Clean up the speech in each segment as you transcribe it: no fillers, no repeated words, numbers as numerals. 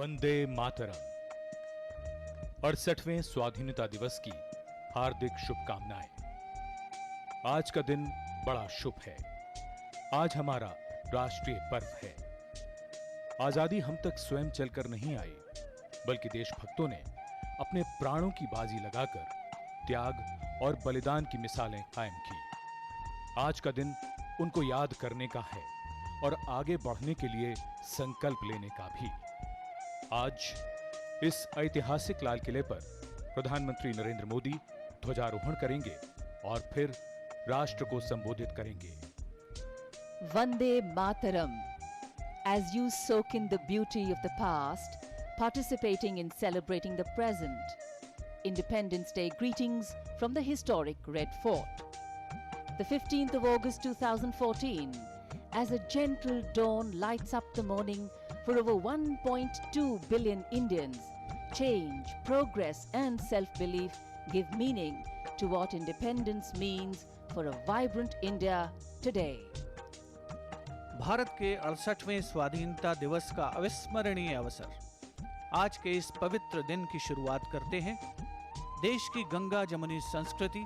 वंदे मातरम। 68वें स्वाधीनता दिवस की हार्दिक शुभकामनाएं। आज का दिन बड़ा शुभ है। आज हमारा राष्ट्रीय पर्व है। आजादी हम तक स्वयं चलकर नहीं आई, बल्कि देशभक्तों ने अपने प्राणों की बाजी लगाकर त्याग और बलिदान की मिसालें कायम की। आज का दिन उनको याद करने का है और आगे बढ़ने के लिए संकल्प लेने का भी। आज इस ऐतिहासिक लाल किले पर प्रधानमंत्री नरेंद्र मोदी ध्वजारोहण करेंगे और फिर राष्ट्र को संबोधित करेंगे। Vande Mataram. As you soak in the beauty of the past, participating in celebrating the present. Independence Day greetings from the historic Red Fort. The 15th of August 2014, as a gentle dawn lights up the morning for over 1.2 billion Indians, change, progress and self-belief give meaning to what independence means for a vibrant India today. Bharat के 68वें स्वाधीनता दिवस का अविस्मरणीय अवसर। आज के इस पवित्र दिन की शुरुआत करते हैं देश की गंगा जमुनी संस्कृति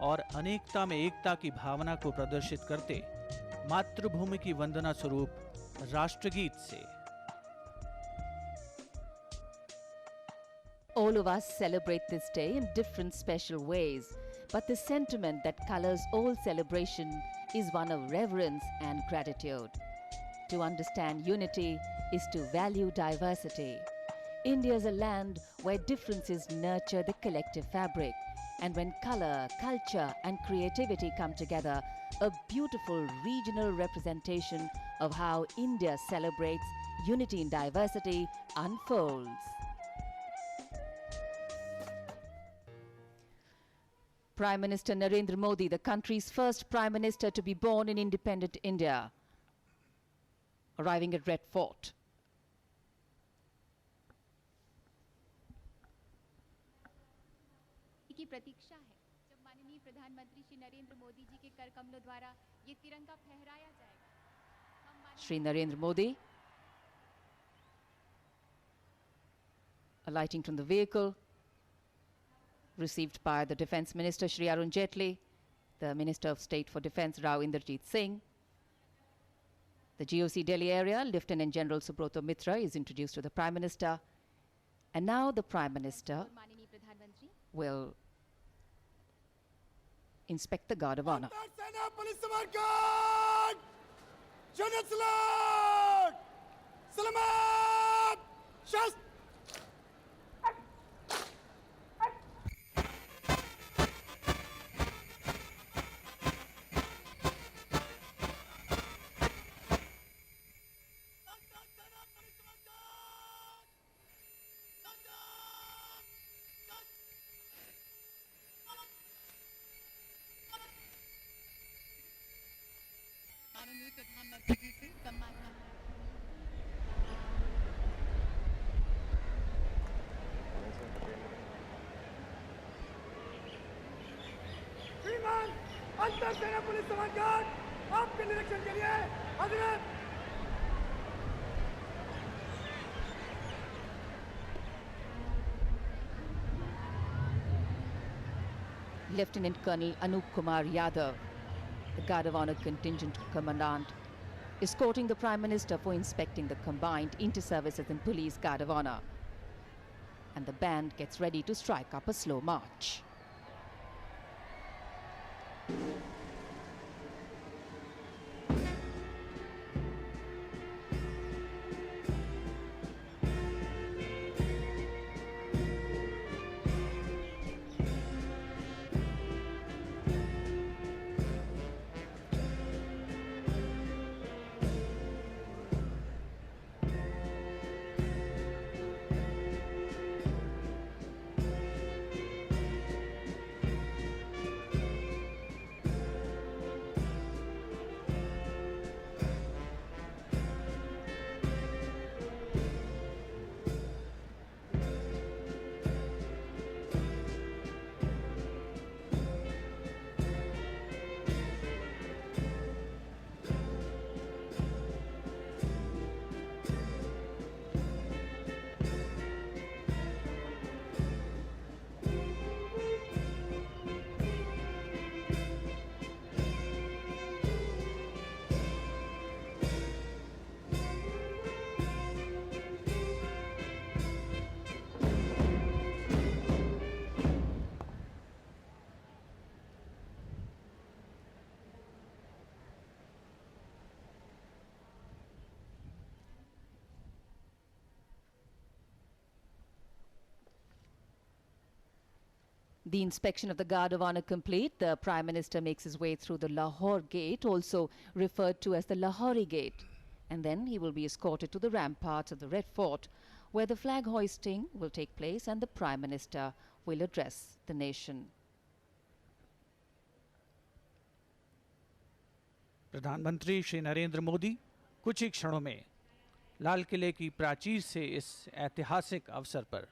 और अनेकता में एकता की भावना को प्रदर्शित करते मातृभूमि की वंदना स्वरूप राष्ट्रगीत से। All of us celebrate this day in different special ways, but the sentiment that colors all celebration is one of reverence and gratitude. To understand unity is to value diversity. India is a land where differences nurture the collective fabric, and when color, culture and creativity come together, a beautiful regional representation of how India celebrates unity in diversity unfolds. Prime Minister Narendra Modi, the country's first Prime Minister to be born in independent India, arriving at Red Fort. की प्रतीक्षा है जब माननीय प्रधानमंत्री श्री नरेंद्र मोदी जी के कर कमलों द्वारा ये तिरंगा फहराया जाएगा। Shri Narendra Modi alighting from the vehicle, received by the Defence Minister Shri Arun Jaitley, the Minister of State for Defence Rao Inderjeet Singh. The GOC Delhi area, Lieutenant General Subrata Mitra is introduced to the Prime Minister. And now the Prime Minister will inspect the Guard of Honour. माननीय प्रधानमंत्री जी से सम्मान श्रीमान अंतर सेना police सम्मान guard आपके निरीक्षण के लिए हजरत। Lieutenant Colonel Anup Kumar Yadav, the Guard of Honour Contingent Commandant, escorting the Prime Minister for inspecting the combined inter-services and police Guard of Honour. And the band gets ready to strike up a slow march. The inspection of the Guard of Honor complete, the Prime Minister makes his way through the Lahore Gate, also referred to as the Lahori Gate. And then he will be escorted to the ramparts of the Red Fort, where the flag hoisting will take place and the Prime Minister will address the nation. प्रधानमंत्री श्री नरेंद्र मोदी कुछ ही क्षणों में लाल किले की प्राचीर से इस ऐतिहासिक अवसर पर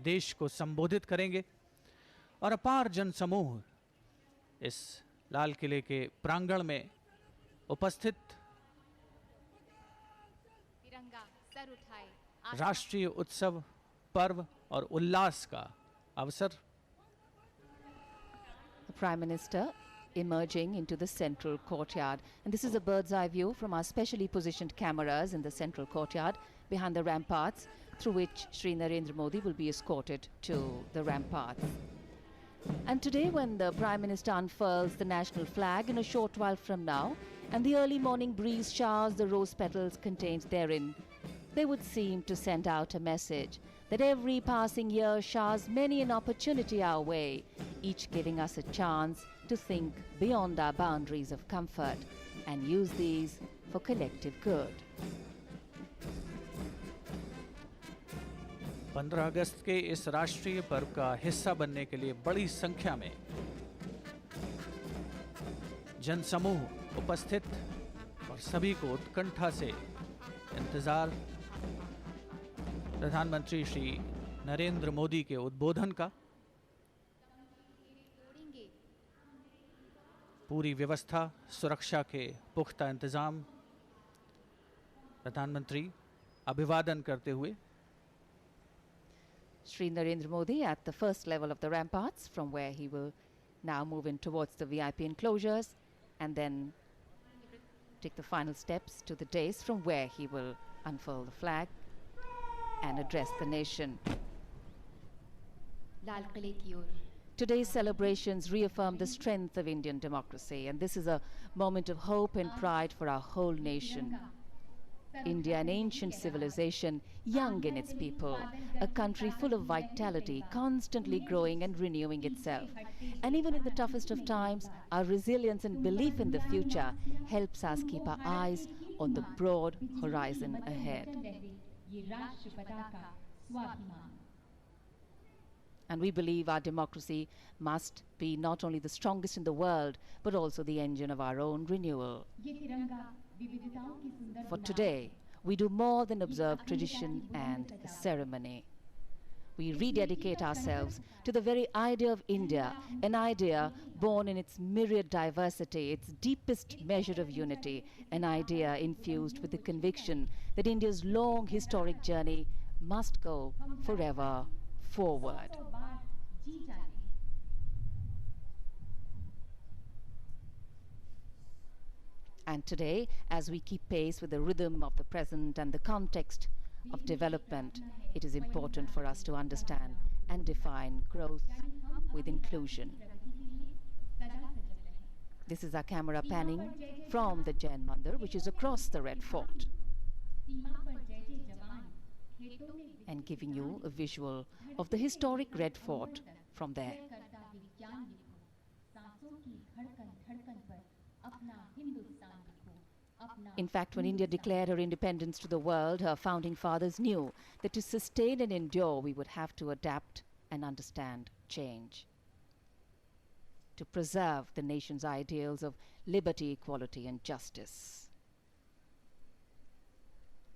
देश को संबोधित करेंगे और अपार जनसमूह इस लाल किले के प्रांगण में उपस्थित तिरंगा सर उठाए राष्ट्रीय उत्सव पर्व और उल्लास का अवसर The Prime Minister emerging into the central courtyard. And this is a bird's eye view from our specially positioned cameras in the central courtyard behind the ramparts, through which Shri Narendra Modi will be escorted to the ramparts. And today, when the Prime Minister unfurls the national flag in a short while from now, and the early morning breeze showers the rose petals contained therein, they would seem to send out a message that every passing year showers many an opportunity our way, each giving us a chance to think beyond our boundaries of comfort and use these for collective good. 15 अगस्त के इस राष्ट्रीय पर्व का हिस्सा बनने के लिए बड़ी संख्या में जनसमूह उपस्थित और सभी को उत्कंठा से इंतजार प्रधानमंत्री श्री नरेंद्र मोदी के उद्बोधन का। पूरी व्यवस्था, सुरक्षा के पुख्ता इंतजाम। प्रधानमंत्री अभिवादन करते हुए Shri Narendra Modi at the first level of the ramparts, from where he will now move in towards the VIP enclosures and then take the final steps to the dais, from where he will unfurl the flag and address the nation. लाल किले की ओर Today's celebrations reaffirm the strength of Indian democracy, and this is a moment of hope and pride for our whole nation. India, an ancient civilization, young in its people, a country full of vitality, constantly growing and renewing itself. And even in the toughest of times, our resilience and belief in the future helps us keep our eyes on the broad horizon ahead. And we believe our democracy must be not only the strongest in the world, but also the engine of our own renewal. For today, we do more than observe tradition and ceremony. We rededicate ourselves to the very idea of India, an idea born in its myriad diversity, its deepest measure of unity, an idea infused with the conviction that India's long historic journey must go forever forward. And today, as we keep pace with the rhythm of the present and the context of development, it is important for us to understand and define growth with inclusion. This is our camera panning from the Jain Mandir, which is across the Red Fort, and giving you a visual of the historic Red Fort from there. In fact, when India declared her independence to the world, her founding fathers knew that to sustain and endure, we would have to adapt and understand change. To preserve the nation's ideals of liberty, equality, and justice.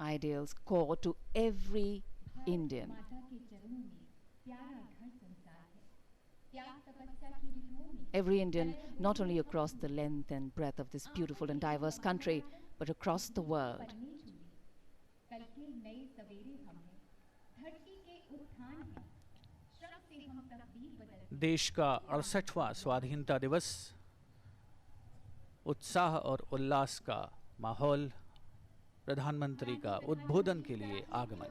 Ideals core to every Indian. Every Indian, not only across the length and breadth of this beautiful and diverse country, but across the world. देश का 68वां स्वाधीनता दिवस, उत्साह और उल्लास का माहौल, प्रधानमंत्री का उद्बोधन के लिए आगमन।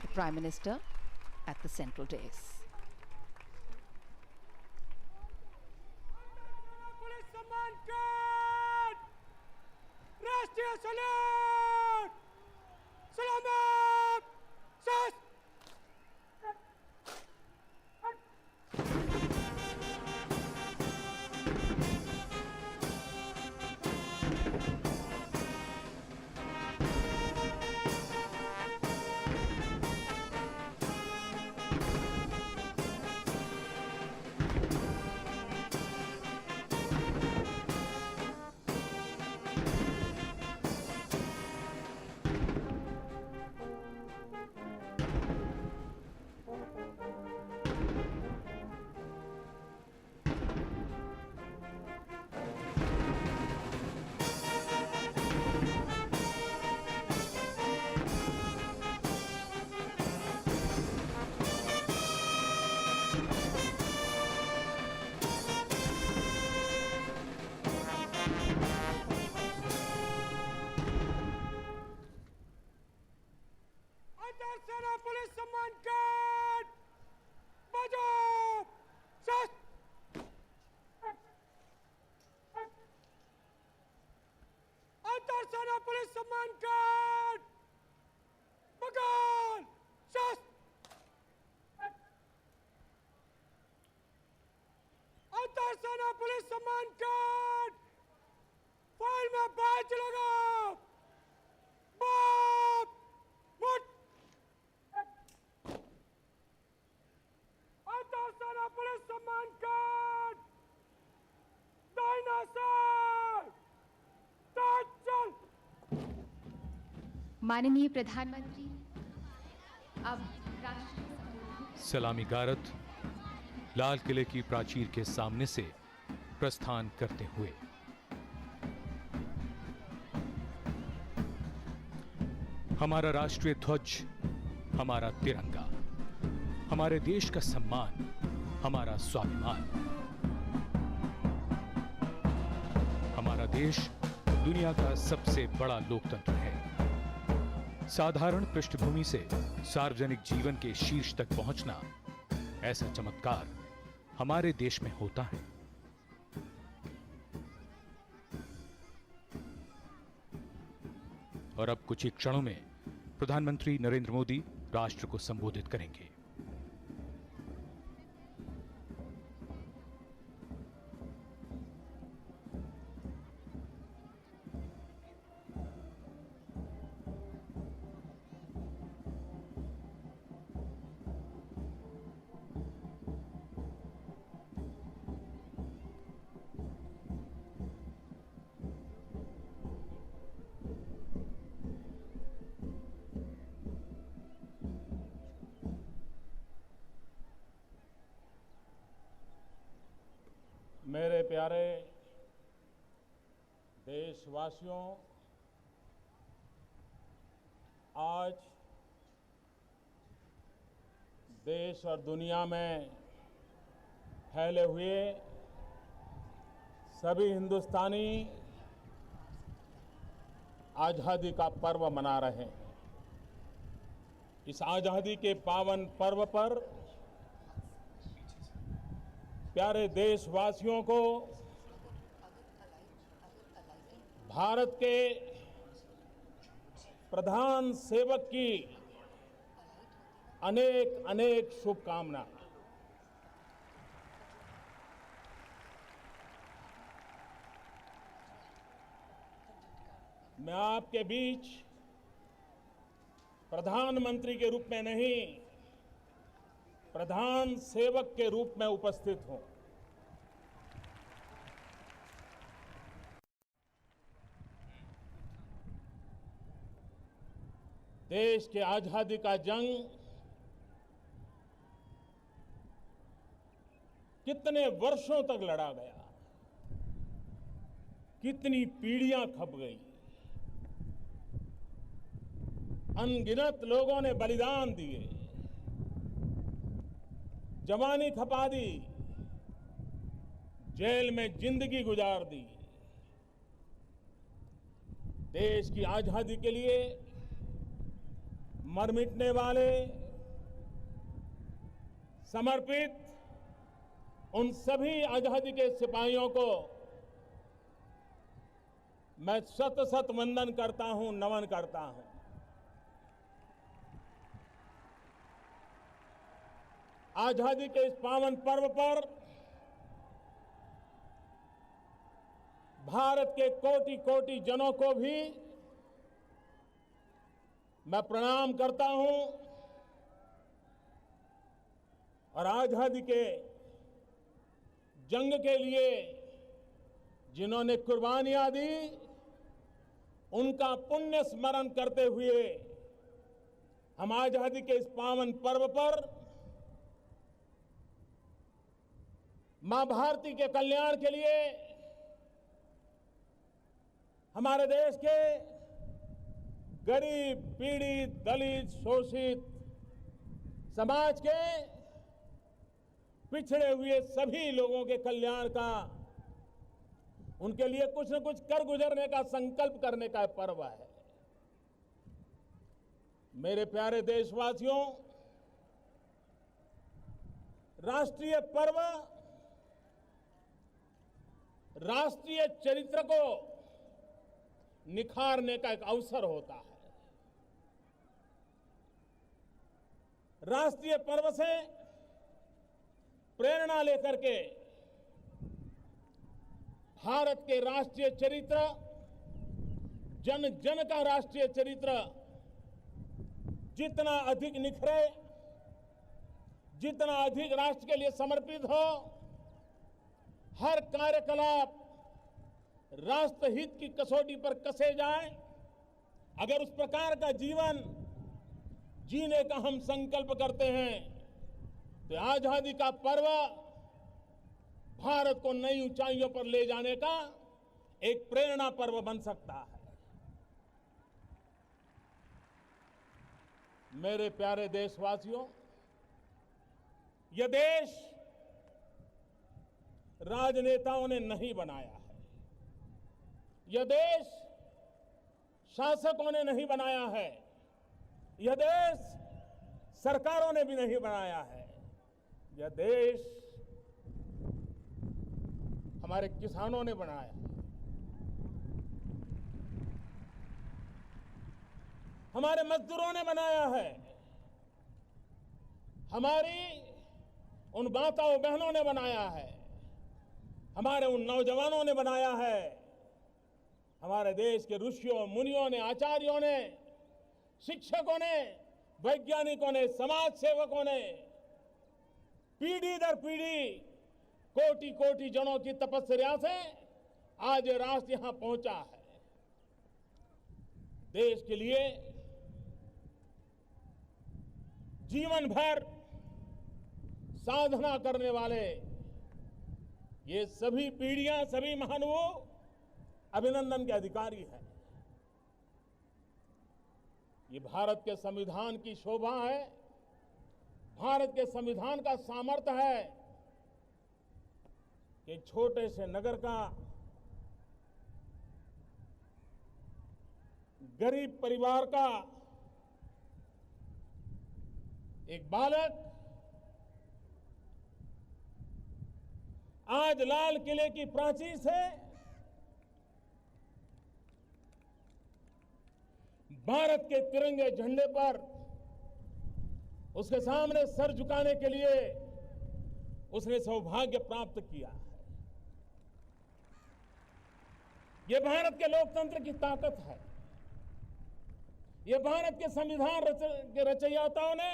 The Prime Minister at the central dais. Police सम्मान कार्ड, राष्ट्रीय सैल्यूट, सलामत, सस सम्मान कार्ड पकड़ शस्त्र अंतर सेना पुलिस सम्मान कार्ड फाइल में बैच लगाओ बाप मुठ अंतर सेना पुलिस सम्मान कार्ड दाहिना साइड चल माननीय प्रधानमंत्री अब राष्ट्रीय सलामी गारद लाल किले की प्राचीर के सामने से प्रस्थान करते हुए हमारा राष्ट्रीय ध्वज, हमारा तिरंगा, हमारे देश का सम्मान, हमारा स्वाभिमान। हमारा देश दुनिया का सबसे बड़ा लोकतंत्र है। साधारण पृष्ठभूमि से सार्वजनिक जीवन के शीर्ष तक पहुंचना, ऐसा चमत्कार हमारे देश में होता है। और अब कुछ ही क्षणों में प्रधानमंत्री नरेंद्र मोदी राष्ट्र को संबोधित करेंगे। मेरे प्यारे देशवासियों, आज देश और दुनिया में फैले हुए सभी हिंदुस्तानी आज़ादी का पर्व मना रहे हैं। इस आज़ादी के पावन पर्व पर प्यारे देशवासियों को भारत के प्रधान सेवक की अनेक अनेक शुभकामनाएं। मैं आपके बीच प्रधानमंत्री के रूप में नहीं, प्रधान सेवक के रूप में उपस्थित हूं। देश के आजादी का जंग कितने वर्षों तक लड़ा गया, कितनी पीढ़ियां खप गई, अनगिनत लोगों ने बलिदान दिए, जवानी खपा दी, जेल में जिंदगी गुजार दी। देश की आजादी के लिए मर मिटने वाले, समर्पित उन सभी आजादी के सिपाहियों को मैं शत शत वंदन करता हूं, नमन करता हूं। आजादी के इस पावन पर्व पर भारत के कोटि कोटि जनों को भी मैं प्रणाम करता हूं और आजादी के जंग के लिए जिन्होंने कुर्बानियां दी, उनका पुण्य स्मरण करते हुए हम आजादी के इस पावन पर्व पर मां भारती के कल्याण के लिए हमारे देश के गरीब, पीड़ित, दलित, शोषित समाज के पिछड़े हुए सभी लोगों के कल्याण का, उनके लिए कुछ न कुछ कर गुजरने का संकल्प करने का पर्व है। मेरे प्यारे देशवासियों, राष्ट्रीय पर्व राष्ट्रीय चरित्र को निखारने का एक अवसर होता है। राष्ट्रीय पर्व से प्रेरणा लेकर के भारत के राष्ट्रीय चरित्र, जन जन का राष्ट्रीय चरित्र जितना अधिक निखरे, जितना अधिक राष्ट्र के लिए समर्पित हो, हर कार्यकलाप राष्ट्रहित की कसौटी पर कसे जाए, अगर उस प्रकार का जीवन जीने का हम संकल्प करते हैं तो आजादी का पर्व भारत को नई ऊंचाइयों पर ले जाने का एक प्रेरणा पर्व बन सकता है। मेरे प्यारे देशवासियों, यह देश राजनेताओं ने नहीं बनाया है, यह देश शासकों ने नहीं बनाया है, यह देश सरकारों ने भी नहीं बनाया है। यह देश हमारे किसानों ने बनाया है, हमारे मजदूरों ने बनाया है, हमारी उन माताओं बहनों ने बनाया है, हमारे उन नौजवानों ने बनाया है, हमारे देश के ऋषियों, मुनियों ने, आचार्यों ने, शिक्षकों ने, वैज्ञानिकों ने, समाज सेवकों ने पीढ़ी दर पीढ़ी कोटि कोटि जनों की तपस्या से आज ये राष्ट्र यहां पहुंचा है। देश के लिए जीवन भर साधना करने वाले ये सभी पीढ़ियां, सभी महानुभाव अभिनंदन के अधिकारी हैं। ये भारत के संविधान की शोभा है, भारत के संविधान का सामर्थ्य है कि छोटे से नगर का गरीब परिवार का एक बालक आज लाल किले की प्राचीर से भारत के तिरंगे झंडे पर उसके सामने सर झुकाने के लिए उसने सौभाग्य प्राप्त किया है। यह भारत के लोकतंत्र की ताकत है, यह भारत के संविधान के रचयिताओं ने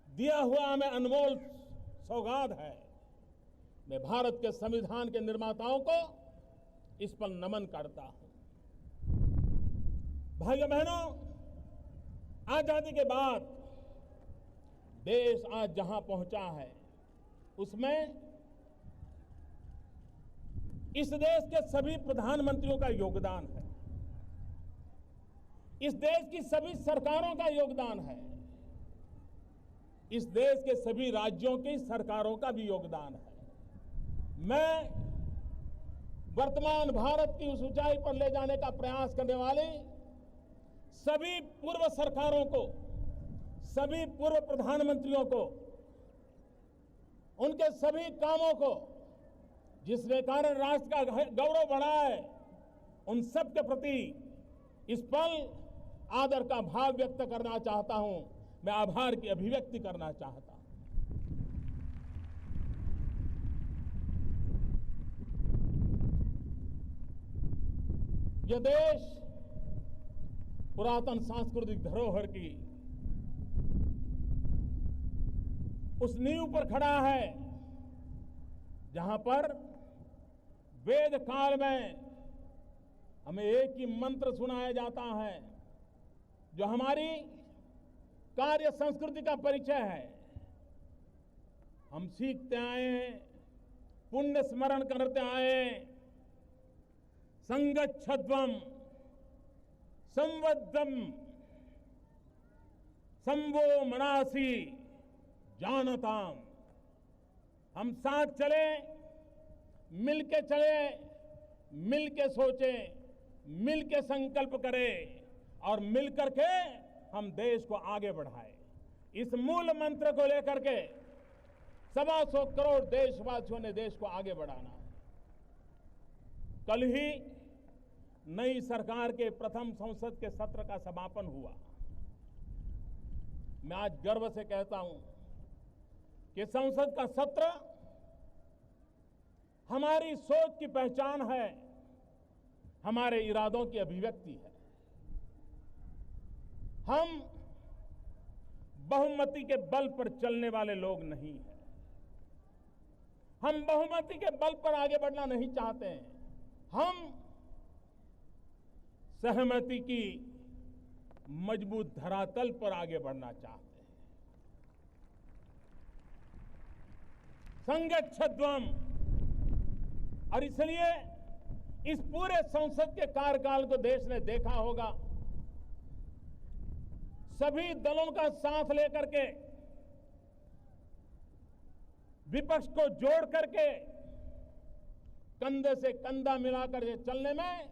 दिया हुआ हमें अनमोल सौगात है। मैं भारत के संविधान के निर्माताओं को इस पर नमन करता हूं। भाइयों बहनों, आजादी के बाद देश आज जहां पहुंचा है उसमें इस देश के सभी प्रधानमंत्रियों का योगदान है, इस देश की सभी सरकारों का योगदान है, इस देश के सभी राज्यों की सरकारों का भी योगदान है। मैं वर्तमान भारत की उस ऊंचाई पर ले जाने का प्रयास करने वाले सभी पूर्व सरकारों को, सभी पूर्व प्रधानमंत्रियों को, उनके सभी कामों को जिसके कारण राष्ट्र का गौरव बढ़ा है, उन सब के प्रति इस पल आदर का भाव व्यक्त करना चाहता हूं। मैं आभार की अभिव्यक्ति करना चाहता हूं। यह देश पुरातन सांस्कृतिक धरोहर की उस नींव पर खड़ा है जहां पर वेद काल में हमें एक ही मंत्र सुनाया जाता है जो हमारी कार्य संस्कृति का परिचय है। हम सीखते आए हैं, पुण्य स्मरण करते आए हैं, संगच्छध्वम संवद्धम संवो मनासी जानताम। हम साथ चले, मिलके चले, मिलके सोचे, मिलके संकल्प करें और मिलकर के हम देश को आगे बढ़ाएं। इस मूल मंत्र को लेकर के 125 करोड़ देशवासियों ने देश को आगे बढ़ाना है। कल ही नई सरकार के प्रथम संसद के सत्र का समापन हुआ। मैं आज गर्व से कहता हूं कि संसद का सत्र हमारी सोच की पहचान है, हमारे इरादों की अभिव्यक्ति है। हम बहुमति के बल पर चलने वाले लोग नहीं हैं। हम बहुमति के बल पर आगे बढ़ना नहीं चाहते हैं। हम सहमति की मजबूत धरातल पर आगे बढ़ना चाहते हैं। संगच्छध्वम। और इसलिए इस पूरे संसद के कार्यकाल को देश ने देखा होगा, सभी दलों का साथ लेकर के, विपक्ष को जोड़ करके, कंधे से कंधा मिलाकर के चलने में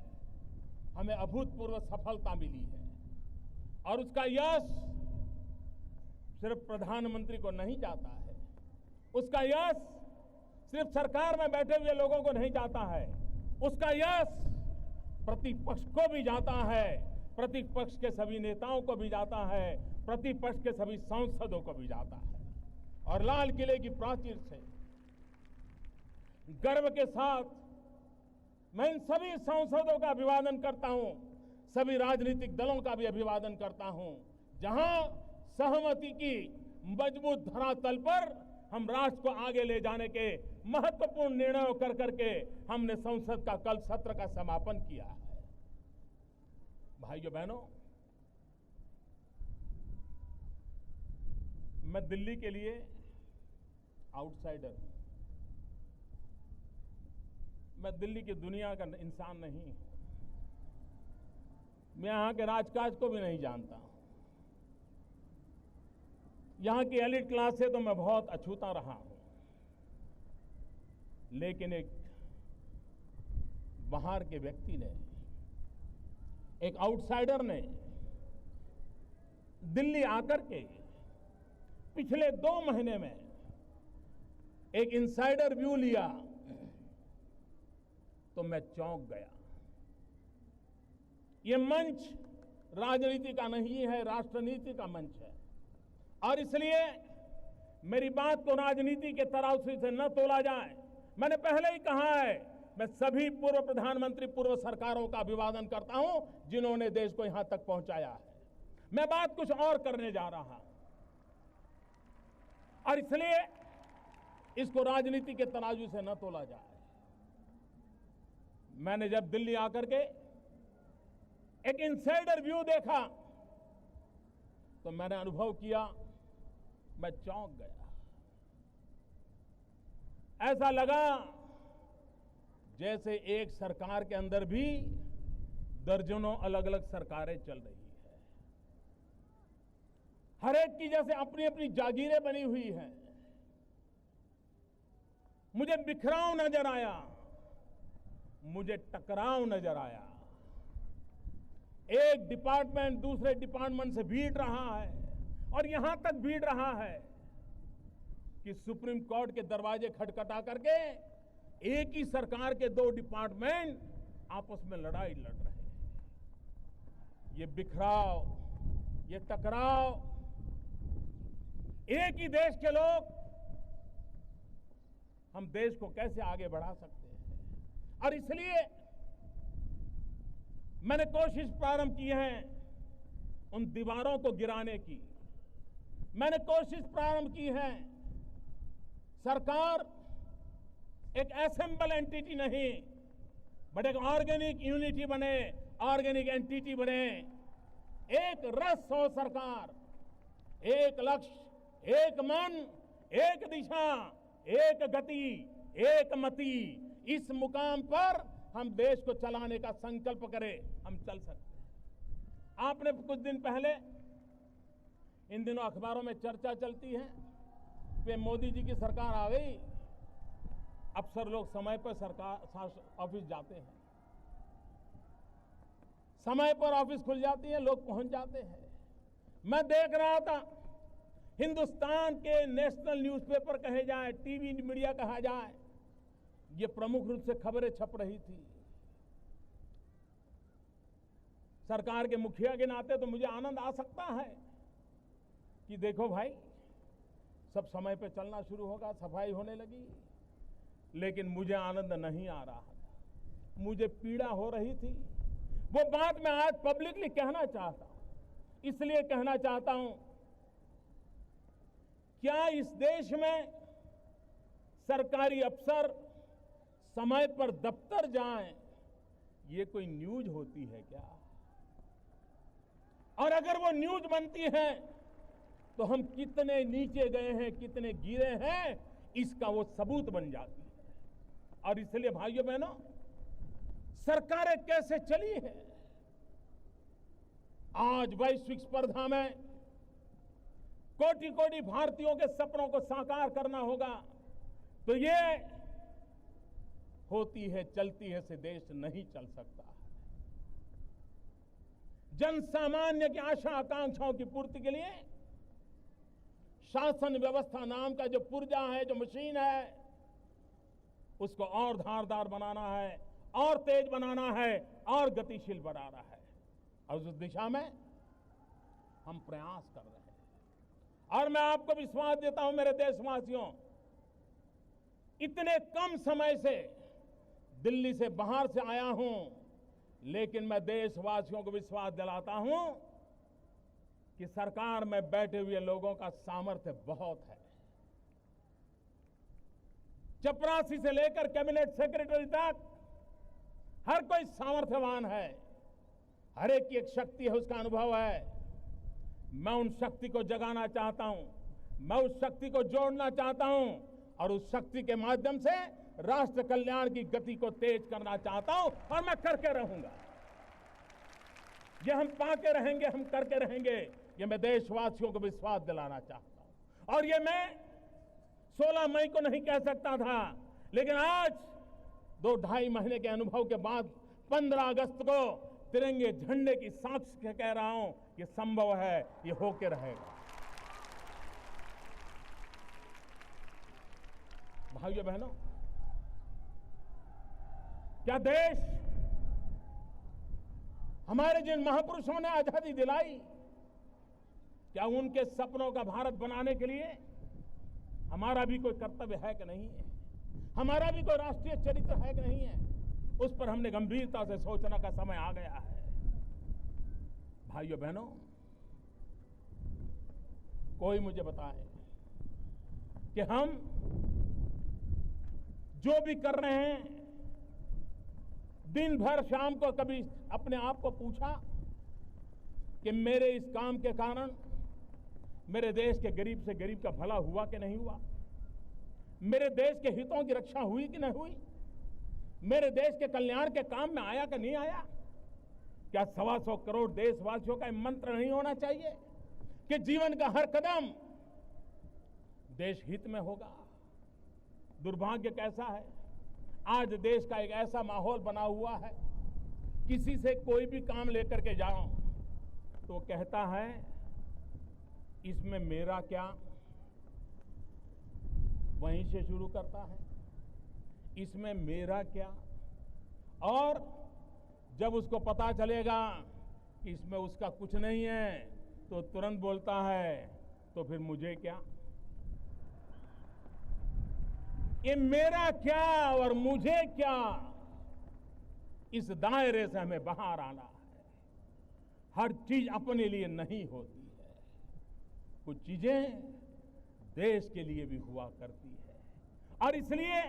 हमें अभूतपूर्व सफलता मिली है। और उसका यश सिर्फ प्रधानमंत्री को नहीं जाता है, उसका यश सिर्फ सरकार में बैठे हुए लोगों को नहीं जाता है, उसका यश प्रतिपक्ष को भी जाता है, प्रतिपक्ष के सभी नेताओं को भी जाता है, प्रतिपक्ष के सभी सांसदों को भी जाता है। और लाल किले की प्राचीर से गर्व के साथ मैं इन सभी सांसदों का अभिवादन करता हूं, सभी राजनीतिक दलों का भी अभिवादन करता हूं, जहां सहमति की मजबूत धरातल पर हम राष्ट्र को आगे ले जाने के महत्वपूर्ण निर्णयों कर करके हमने संसद का कल सत्र का समापन किया है। भाइयों बहनों, मैं दिल्ली के लिए आउटसाइडर हूं। मैं दिल्ली की दुनिया का इंसान नहीं हूं। मैं यहां के राजकाज को भी नहीं जानता हूं। यहां की एलिट क्लास से तो मैं बहुत अछूता रहा हूं, लेकिन एक बाहर के व्यक्ति ने, एक आउटसाइडर ने दिल्ली आकर के पिछले 2 महीने में एक इनसाइडर व्यू लिया तो मैं चौंक गया। ये मंच राजनीति का नहीं है, राष्ट्रनीति का मंच है। और इसलिए मेरी बात को राजनीति के तराजू से न तोला जाए। मैंने पहले ही कहा है, मैं सभी पूर्व प्रधानमंत्री, पूर्व सरकारों का अभिवादन करता हूं जिन्होंने देश को यहां तक पहुंचाया है। मैं बात कुछ और करने जा रहा हूं और इसलिए इसको राजनीति के तराजू से न तोला जाए। मैंने जब दिल्ली आकर के एक इनसाइडर व्यू देखा तो मैंने अनुभव किया, मैं चौंक गया। ऐसा लगा जैसे एक सरकार के अंदर भी दर्जनों अलग अलग सरकारें चल रही है। हर एक की जैसे अपनी अपनी जागीरें बनी हुई हैं। मुझे बिखराव नजर आया, मुझे टकराव नजर आया। एक डिपार्टमेंट दूसरे डिपार्टमेंट से भीड़ रहा है और यहां तक भीड़ रहा है कि सुप्रीम कोर्ट के दरवाजे खटखटा करके एक ही सरकार के 2 डिपार्टमेंट आपस में लड़ाई लड़ रहे हैं। ये बिखराव, ये टकराव, एक ही देश के लोग हम देश को कैसे आगे बढ़ा सकते हैं। और इसलिए मैंने कोशिश प्रारंभ की है उन दीवारों को गिराने की। मैंने कोशिश प्रारंभ की है, सरकार एक असेंबल एंटिटी नहीं बट एक ऑर्गेनिक यूनिटी बने, ऑर्गेनिक एंटिटी बने। एक रस हो सरकार, एक लक्ष्य, एक मन, एक दिशा, एक गति, एक मति। इस मुकाम पर हम देश को चलाने का संकल्प करें, हम चल सकते हैं। आपने कुछ दिन पहले, इन दिनों अखबारों में चर्चा चलती है कि मोदी जी की सरकार आ गई, अफसर लोग समय पर सरकार ऑफिस जाते हैं, समय पर ऑफिस खुल जाती है, लोग पहुंच जाते हैं। मैं देख रहा था हिंदुस्तान के नेशनल न्यूज़पेपर कहे जाए, टीवी मीडिया कहा जाए, ये प्रमुख रूप से खबरें छप रही थी। सरकार के मुखिया के नाते तो मुझे आनंद आ सकता है कि देखो भाई, सब समय पे चलना शुरू होगा, सफाई होने लगी। लेकिन मुझे आनंद नहीं आ रहा था, मुझे पीड़ा हो रही थी। वो बात मैं आज पब्लिकली कहना चाहता हूं। इसलिए कहना चाहता हूं, क्या इस देश में सरकारी अफसर समय पर दफ्तर जाएं, ये कोई न्यूज होती है क्या? और अगर वो न्यूज बनती है तो हम कितने नीचे गए हैं, कितने गिरे हैं, इसका वो सबूत बन जाती है। और इसलिए भाइयों बहनों, सरकारें कैसे चली हैं, आज वैश्विक स्पर्धा में कोटि कोटि भारतीयों के सपनों को साकार करना होगा, तो ये होती है, चलती है से देश नहीं चल सकता। जन सामान्य की आशा आकांक्षाओं की पूर्ति के लिए शासन व्यवस्था नाम का जो पुर्जा है, जो मशीन है, उसको और धारदार बनाना है, और तेज बनाना है, और गतिशील बनाना है। और उस दिशा में हम प्रयास कर रहे हैं। और मैं आपको विश्वास देता हूं मेरे देशवासियों, इतने कम समय से दिल्ली से बाहर से आया हूं, लेकिन मैं देशवासियों को विश्वास दिलाता हूं कि सरकार में बैठे हुए लोगों का सामर्थ्य बहुत है। चपरासी से लेकर कैबिनेट सेक्रेटरी तक हर कोई सामर्थ्यवान है, हर एक की एक शक्ति है, उसका अनुभव है। मैं उन शक्ति को जगाना चाहता हूं, मैं उस शक्ति को जोड़ना चाहता हूं, और उस शक्ति के माध्यम से राष्ट्र कल्याण की गति को तेज करना चाहता हूं, और मैं करके रहूंगा। ये हम पाके रहेंगे, हम करके रहेंगे, ये मैं देशवासियों को विश्वास दिलाना चाहता हूं। और ये मैं 16 मई को नहीं कह सकता था, लेकिन आज 2-2.5 महीने के अनुभव के बाद 15 अगस्त को तिरंगे झंडे की साक्ष्य से कह रहा हूं, ये संभव है, ये होके रहेगा। भाइयों बहनों, क्या देश हमारे जिन महापुरुषों ने आजादी दिलाई, क्या उनके सपनों का भारत बनाने के लिए हमारा भी कोई कर्तव्य है कि नहीं है? हमारा भी कोई राष्ट्रीय चरित्र है कि नहीं है? उस पर हमने गंभीरता से सोचने का समय आ गया है। भाइयों बहनों, कोई मुझे बताए कि हम जो भी कर रहे हैं, दिन भर शाम को कभी अपने आप को पूछा कि मेरे इस काम के कारण मेरे देश के गरीब से गरीब का भला हुआ कि नहीं हुआ? मेरे देश के हितों की रक्षा हुई कि नहीं हुई? मेरे देश के कल्याण के काम में आया कि नहीं आया? क्या 125 करोड़ देशवासियों का मंत्र नहीं होना चाहिए कि जीवन का हर कदम देश हित में होगा? दुर्भाग्य कैसा है, आज देश का एक ऐसा माहौल बना हुआ है, किसी से कोई भी काम लेकर के जाओ तो कहता है इसमें मेरा क्या, वहीं से शुरू करता है, इसमें मेरा क्या। और जब उसको पता चलेगा कि इसमें उसका कुछ नहीं है तो तुरंत बोलता है तो फिर मुझे क्या। ये मेरा क्या और मुझे क्या, इस दायरे से हमें बाहर आना है। हर चीज अपने लिए नहीं होती है, कुछ चीजें देश के लिए भी हुआ करती है। और इसलिए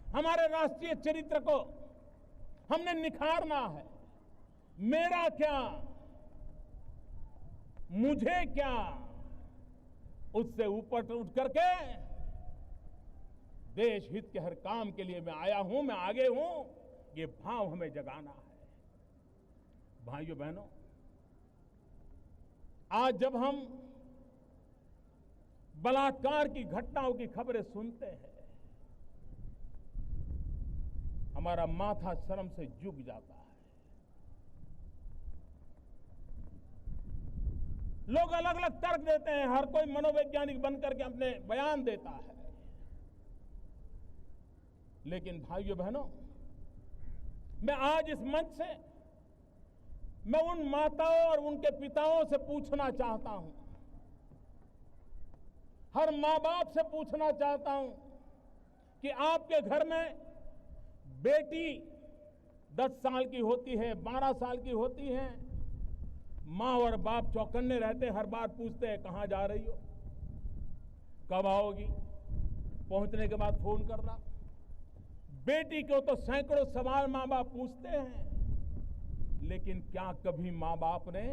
हमारे राष्ट्रीय चरित्र को हमने निखारना है। मेरा क्या, मुझे क्या, उससे ऊपर उठ करके देश हित के हर काम के लिए मैं आया हूं, मैं आगे हूं, ये भाव हमें जगाना है। भाइयों बहनों, आज जब हम बलात्कार की घटनाओं की खबरें सुनते हैं, हमारा माथा शर्म से झुक जाता है। लोग अलग अलग तर्क देते हैं, हर कोई मनोवैज्ञानिक बनकर के अपने बयान देता है, लेकिन भाइयों बहनों, मैं आज इस मंच से मैं उन माताओं और उनके पिताओं से पूछना चाहता हूं, हर मां बाप से पूछना चाहता हूं कि आपके घर में बेटी 10 साल की होती है, 12 साल की होती है, मां और बाप चौकन्ने रहते, हर बार पूछते हैं कहां जा रही हो, कब आओगी, पहुंचने के बाद फोन करना। बेटी को तो सैकड़ों सवाल मां बाप पूछते हैं, लेकिन क्या कभी मां बाप ने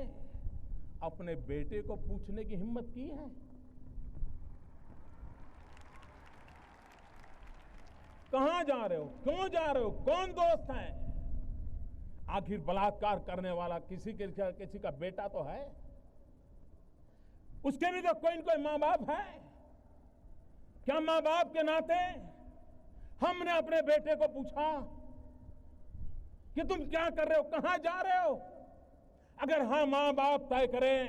अपने बेटे को पूछने की हिम्मत की है? कहां जा रहे हो, क्यों जा रहे हो, कौन दोस्त है? आखिर बलात्कार करने वाला किसी का बेटा तो है, उसके भी तो कोई न कोई मां बाप है। क्या मां बाप के नाते हमने अपने बेटे को पूछा कि तुम क्या कर रहे हो, कहां जा रहे हो? अगर हाँ, मां बाप तय करें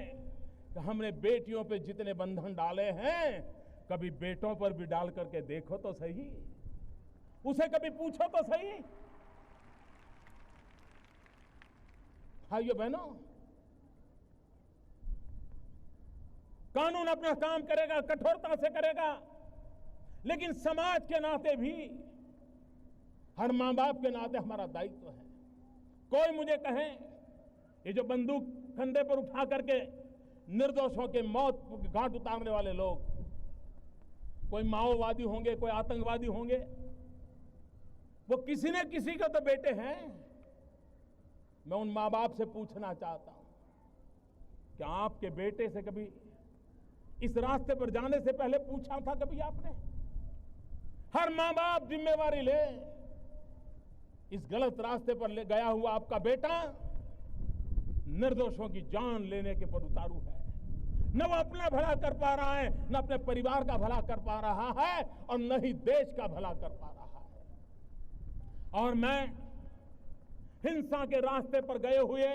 कि हमने बेटियों पे जितने बंधन डाले हैं कभी बेटों पर भी डाल करके देखो तो सही, उसे कभी पूछो तो सही। भाइयों बहनों, कानून अपना काम करेगा, कठोरता से करेगा, लेकिन समाज के नाते भी, हर मां बाप के नाते हमारा दायित्व है। कोई मुझे कहे, ये जो बंदूक कंधे पर उठा करके निर्दोषों के मौत घाट उतारने वाले लोग, कोई माओवादी होंगे, कोई आतंकवादी होंगे, वो किसी न किसी का तो बेटे हैं। मैं उन मां बाप से पूछना चाहता हूं, क्या आपके बेटे से कभी इस रास्ते पर जाने से पहले पूछा था कभी आपने? हर मां बाप जिम्मेवारी ले। इस गलत रास्ते पर ले गया हुआ आपका बेटा निर्दोषों की जान लेने के पर उतारू है। न वो अपना भला कर पा रहा है, न अपने परिवार का भला कर पा रहा है, और न ही देश का भला कर पा रहा है। और मैं हिंसा के रास्ते पर गए हुए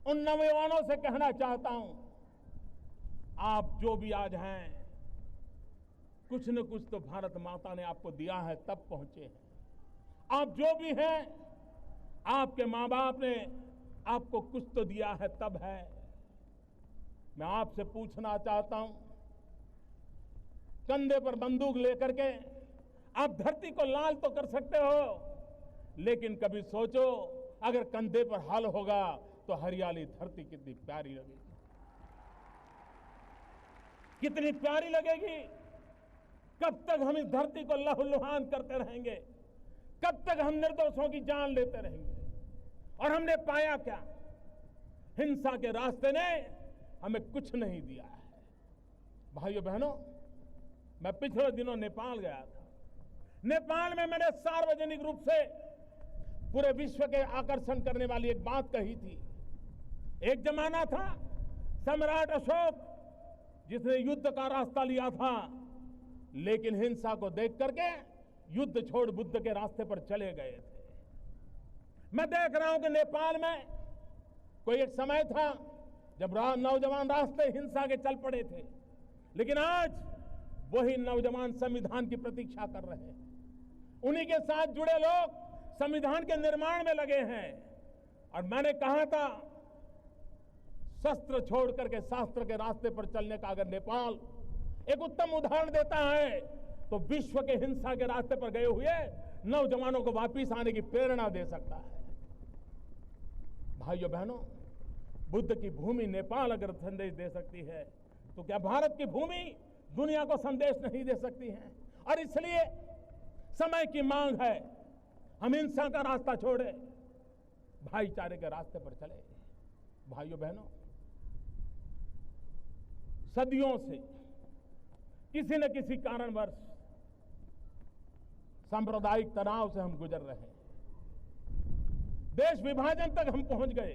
उन नौजवानों से कहना चाहता हूं, आप जो भी आज हैं, कुछ न कुछ तो भारत माता ने आपको दिया है, तब पहुंचे हैं। आप जो भी हैं, आपके मां बाप ने आपको कुछ तो दिया है, तब है। मैं आपसे पूछना चाहता हूं, कंधे पर बंदूक लेकर के आप धरती को लाल तो कर सकते हो, लेकिन कभी सोचो अगर कंधे पर हल होगा तो हरियाली धरती कितनी प्यारी लगेगी, कितनी प्यारी लगेगी। कब तक हम इस धरती को लहूलुहान करते रहेंगे? कब तक हम निर्दोषों की जान लेते रहेंगे? और हमने पाया क्या? हिंसा के रास्ते ने हमें कुछ नहीं दिया है। भाइयों बहनों, मैं पिछले दिनों नेपाल गया था। नेपाल में मैंने सार्वजनिक रूप से पूरे विश्व के आकर्षण करने वाली एक बात कही थी। एक जमाना था सम्राट अशोक जिसने युद्ध का रास्ता लिया था, लेकिन हिंसा को देख करके युद्ध छोड़ बुद्ध के रास्ते पर चले गए थे। मैं देख रहा हूं कि नेपाल में कोई एक समय था जब नौजवान रास्ते हिंसा के चल पड़े थे, लेकिन आज वही नौजवान संविधान की प्रतीक्षा कर रहे हैं। उन्हीं के साथ जुड़े लोग संविधान के निर्माण में लगे हैं। और मैंने कहा था, शस्त्र छोड़ करके शास्त्र के रास्ते पर चलने का अगर नेपाल एक उत्तम उदाहरण देता है, तो विश्व के हिंसा के रास्ते पर गए हुए नौजवानों को वापिस आने की प्रेरणा दे सकता है। भाइयों बहनों, बुद्ध की भूमि नेपाल अगर संदेश दे सकती है, तो क्या भारत की भूमि दुनिया को संदेश नहीं दे सकती है? और इसलिए समय की मांग है, हम हिंसा का रास्ता छोड़े, भाईचारे के रास्ते पर चले। भाइयों बहनों, सदियों से किसी न किसी कारणवश सांप्रदायिक तनाव से हम गुजर रहे हैं। देश विभाजन तक हम पहुंच गए।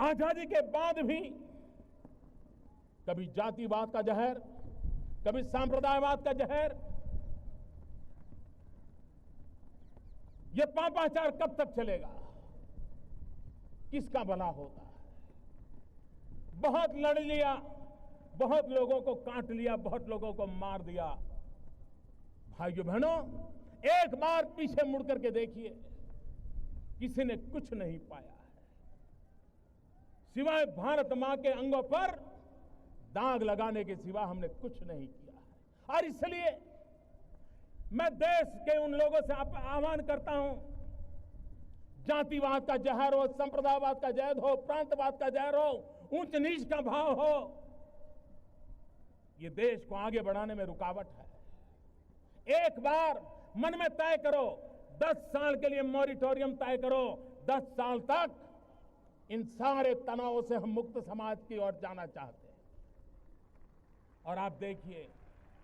आजादी के बाद भी कभी जातिवाद का जहर, कभी सांप्रदायवाद का जहर, ये पापाचार कब तक चलेगा? किसका भला होता है? बहुत लड़ लिया, बहुत लोगों को काट लिया, बहुत लोगों को मार दिया। भाइयों बहनों, एक बार पीछे मुड़ करके देखिए, किसी ने कुछ नहीं पाया है, सिवाय भारत मां के अंगों पर दाग लगाने के सिवा हमने कुछ नहीं किया है। और इसलिए मैं देश के उन लोगों से आह्वान करता हूं, जातिवाद का जहर हो, संप्रदायवाद का जहर हो, प्रांतवाद का जहर हो, ऊंच नीच का भाव हो, ये देश को आगे बढ़ाने में रुकावट है। एक बार मन में तय करो, 10 साल के लिए मॉरिटोरियम तय करो, 10 साल तक इन सारे तनावों से हम मुक्त समाज की ओर जाना चाहते हैं। और आप देखिए,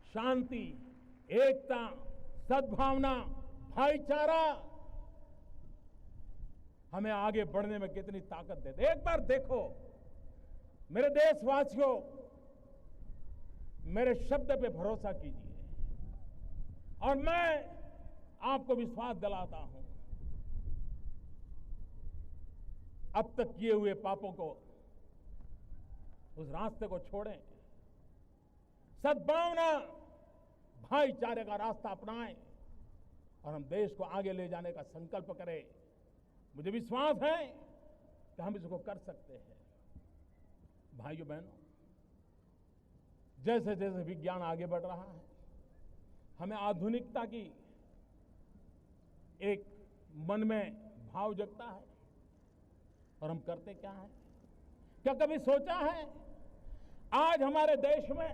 शांति, एकता, सद्भावना, भाईचारा हमें आगे बढ़ने में कितनी ताकत देते। एक बार देखो मेरे देशवासियों, मेरे शब्द पे भरोसा कीजिए और मैं आपको विश्वास दिलाता हूं, अब तक किए हुए पापों को, उस रास्ते को छोड़ें, सद्भावना, भाईचारे का रास्ता अपनाएं और हम देश को आगे ले जाने का संकल्प करें। मुझे विश्वास है कि हम इसको कर सकते हैं। भाइयों बहनों, जैसे जैसे विज्ञान आगे बढ़ रहा है, हमें आधुनिकता की एक मन में भाव जगता है और हम करते क्या है? क्या कभी सोचा है आज हमारे देश में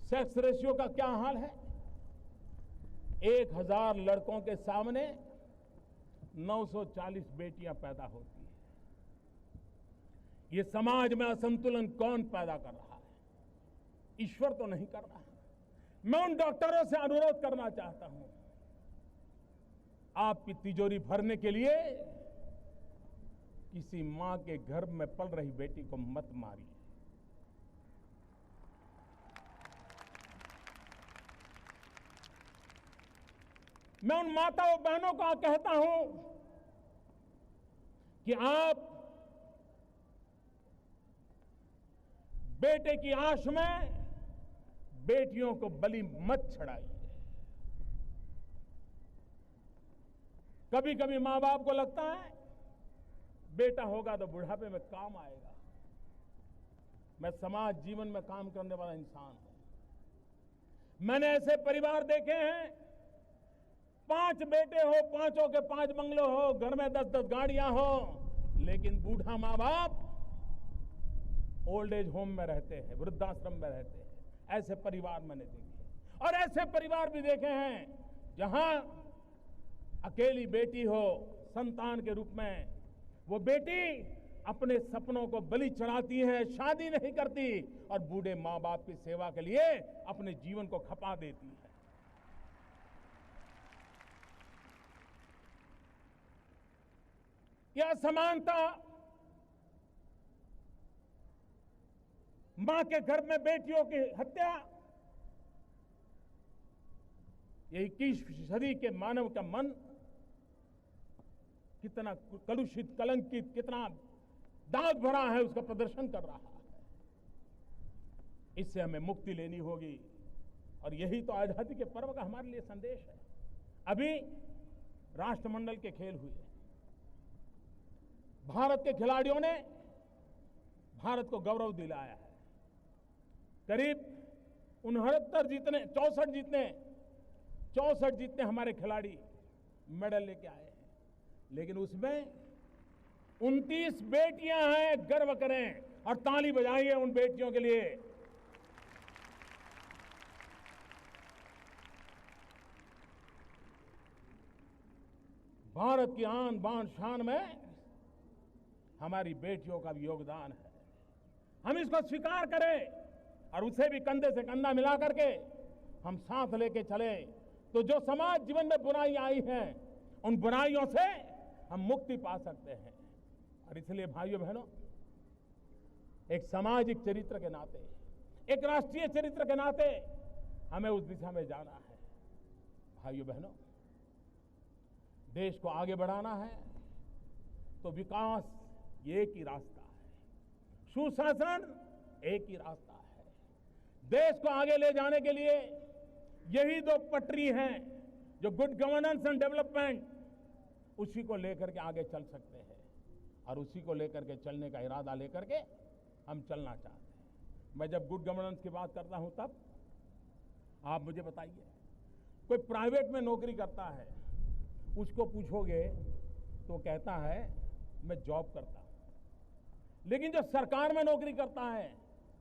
सेक्स रेशियो का क्या हाल है? 1000 लड़कों के सामने 940 बेटियां पैदा होती हैं। ये समाज में असंतुलन कौन पैदा कर रहा है? ईश्वर तो नहीं कर रहा है। मैं उन डॉक्टरों से अनुरोध करना चाहता हूं, आपकी तिजोरी भरने के लिए किसी मां के गर्भ में पल रही बेटी को मत मारिए। मैं उन माताओं बहनों को कहता हूं कि आप बेटे की आश में बेटियों को बलि मत चढ़ाइए। कभी कभी मां बाप को लगता है बेटा होगा तो बुढ़ापे में काम आएगा। मैं समाज जीवन में काम करने वाला इंसान हूं। मैंने ऐसे परिवार देखे हैं, 5 बेटे हो, 5 के 5 बंगले हो, घर में 10-10 गाड़ियां हो, लेकिन बूढ़ा मां बाप ओल्ड एज होम में रहते हैं, वृद्धाश्रम में रहते हैं। ऐसे परिवार मैंने देखे और ऐसे परिवार भी देखे हैं जहां अकेली बेटी हो, संतान के रूप में वो बेटी अपने सपनों को बलि चढ़ाती है, शादी नहीं करती और बूढ़े मां बाप की सेवा के लिए अपने जीवन को खपा देती है। यह असमानता, मां के घर में बेटियों की हत्या, ये 21वीं सदी के मानव का मन कितना कलुषित, कलंकित, कितना दाग भरा है, उसका प्रदर्शन कर रहा है। इससे हमें मुक्ति लेनी होगी और यही तो आजादी के पर्व का हमारे लिए संदेश है। अभी राष्ट्रमंडल के खेल हुए, भारत के खिलाड़ियों ने भारत को गौरव दिलाया है। करीब 69 जीतने, 64 जीतने हमारे खिलाड़ी मेडल लेके आए हैं, लेकिन उसमें 29 बेटियां हैं। गर्व करें और ताली बजाइए उन बेटियों के लिए। भारत की आन बान शान में हमारी बेटियों का भी योगदान है। हम इसको स्वीकार करें और उसे भी कंधे से कंधा मिला करके हम साथ लेके चले, तो जो समाज जीवन में बुराई आई है, उन बुराइयों से हम मुक्ति पा सकते हैं। और इसलिए भाइयों बहनों, एक सामाजिक चरित्र के नाते, एक राष्ट्रीय चरित्र के नाते हमें उस दिशा में जाना है। भाइयों बहनों, देश को आगे बढ़ाना है तो विकास एक ही रास्ता है, सुशासन एक ही रास्ता है। देश को आगे ले जाने के लिए यही 2 पटरी हैं, जो गुड गवर्नेंस एंड डेवलपमेंट, उसी को लेकर के आगे चल सकते हैं और उसी को लेकर के चलने का इरादा लेकर के हम चलना चाहते हैं। मैं जब गुड गवर्नेंस की बात करता हूं तब आप मुझे बताइए, कोई प्राइवेट में नौकरी करता है, उसको पूछोगे तो कहता है मैं जॉब करता हूं। लेकिन जो सरकार में नौकरी करता है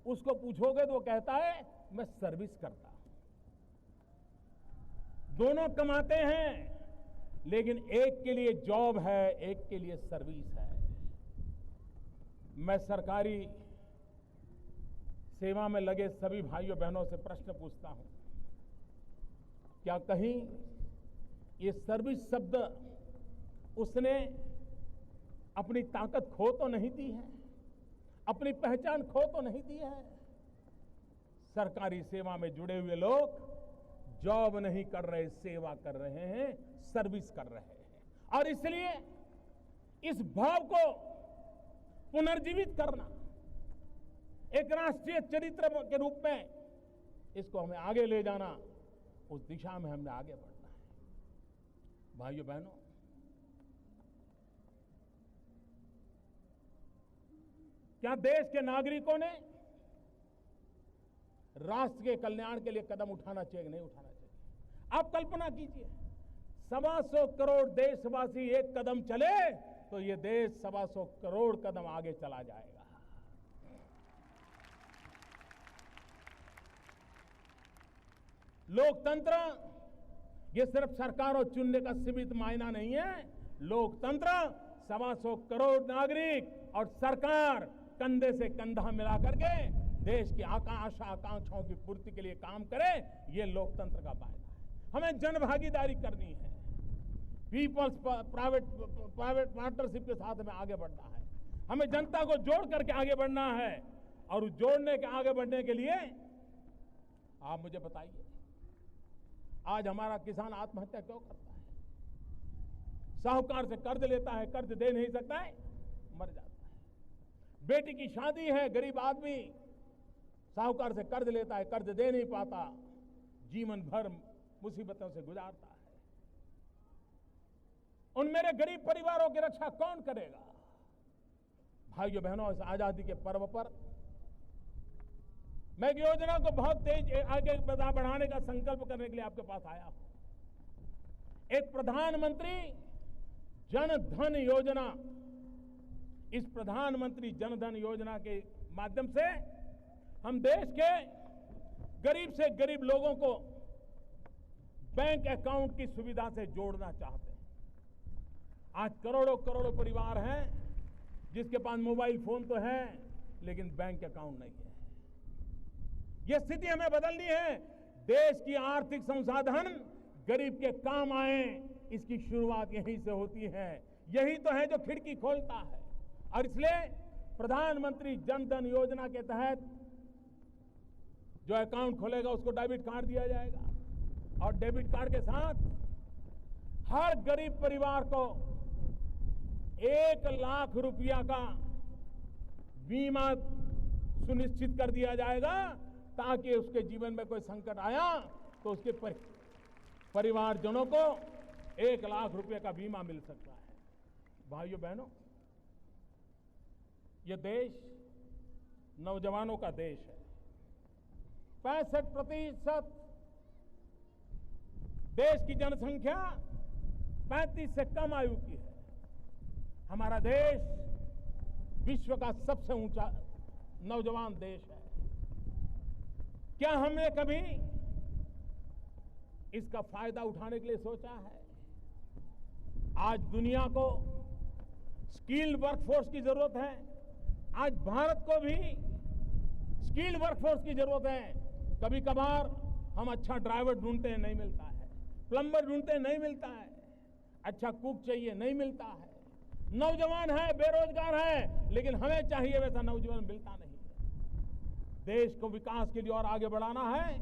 उसको पूछोगे तो वो कहता है मैं सर्विस करता हूं। दोनों कमाते हैं, लेकिन एक के लिए जॉब है, एक के लिए सर्विस है। मैं सरकारी सेवा में लगे सभी भाइयों बहनों से प्रश्न पूछता हूं, क्या कहीं ये सर्विस शब्द उसने अपनी ताकत खो तो नहीं दी है, अपनी पहचान खो तो नहीं दी है? सरकारी सेवा में जुड़े हुए लोग जॉब नहीं कर रहे, सेवा कर रहे हैं, सर्विस कर रहे हैं। और इसलिए इस भाव को पुनर्जीवित करना, एक राष्ट्रीय चरित्र के रूप में इसको हमें आगे ले जाना, उस दिशा में हमने आगे बढ़ना है। भाइयों बहनों, क्या देश के नागरिकों ने राष्ट्र के कल्याण के लिए कदम उठाना चाहिए कि नहीं उठाना चाहिए? आप कल्पना कीजिए, 125 करोड़ देशवासी एक कदम चले तो ये देश 125 करोड़ कदम आगे चला जाएगा। लोकतंत्र ये सिर्फ सरकारों चुनने का सीमित मायना नहीं है। लोकतंत्र 125 करोड़ नागरिक और सरकार कंधे से कंधा मिला करके देश की आशा आकांक्षाओं की पूर्ति के लिए काम करे, ये लोकतंत्र का फायदा है। हमें जनभागीदारी करनी है, पीपल्स प्राइवेट पार्टनरशिप के साथ में आगे बढ़ना है। हमें जनता को जोड़ करके आगे बढ़ना है और उस जोड़ने के आगे बढ़ने के लिए आप मुझे बताइए, आज हमारा किसान आत्महत्या क्यों करता है? साहूकार से कर्ज लेता है, कर्ज दे नहीं सकता है, मर जाता है। बेटी की शादी है, गरीब आदमी साहूकार से कर्ज लेता है, कर्ज दे नहीं पाता, जीवन भर मुसीबतों से गुजारता है। उन मेरे गरीब परिवारों की रक्षा कौन करेगा? भाइयों बहनों, इस आजादी के पर्व पर मैं एक योजना को बहुत तेज आगे बढ़ाने का संकल्प करने के लिए आपके पास आया हूं। एक प्रधानमंत्री जन धन योजना, इस प्रधानमंत्री जन धन योजना के माध्यम से हम देश के गरीब से गरीब लोगों को बैंक अकाउंट की सुविधा से जोड़ना चाहते हैं। आज करोड़ों करोड़ों परिवार हैं जिसके पास मोबाइल फोन तो है लेकिन बैंक अकाउंट नहीं है। यह स्थिति हमें बदलनी है। देश की आर्थिक संसाधन गरीब के काम आए, इसकी शुरुआत यहीं से होती है। यही तो है जो खिड़की खोलता है। और इसलिए प्रधानमंत्री जन धन योजना के तहत जो अकाउंट खोलेगा उसको डेबिट कार्ड दिया जाएगा और डेबिट कार्ड के साथ हर गरीब परिवार को 1 लाख रुपया का बीमा सुनिश्चित कर दिया जाएगा, ताकि उसके जीवन में कोई संकट आया तो उसके परिवारजनों को 1 लाख रुपए का बीमा मिल सकता है। भाइयों बहनों, यह देश नौजवानों का देश है। 65% देश की जनसंख्या 35 से कम आयु की है। हमारा देश विश्व का सबसे ऊंचा नौजवान देश है। क्या हमने कभी इसका फायदा उठाने के लिए सोचा है? आज दुनिया को स्किल्ड वर्कफोर्स की जरूरत है। आज भारत को भी स्किल्ड वर्कफोर्स की जरूरत है। कभी कभार हम अच्छा ड्राइवर ढूंढते हैं, नहीं मिलता है। प्लम्बर ढूंढते हैं, नहीं मिलता है। अच्छा कुक चाहिए, नहीं मिलता है। नौजवान है, बेरोजगार है, लेकिन हमें चाहिए वैसा नौजवान मिलता नहीं है। देश को विकास के लिए और आगे बढ़ाना है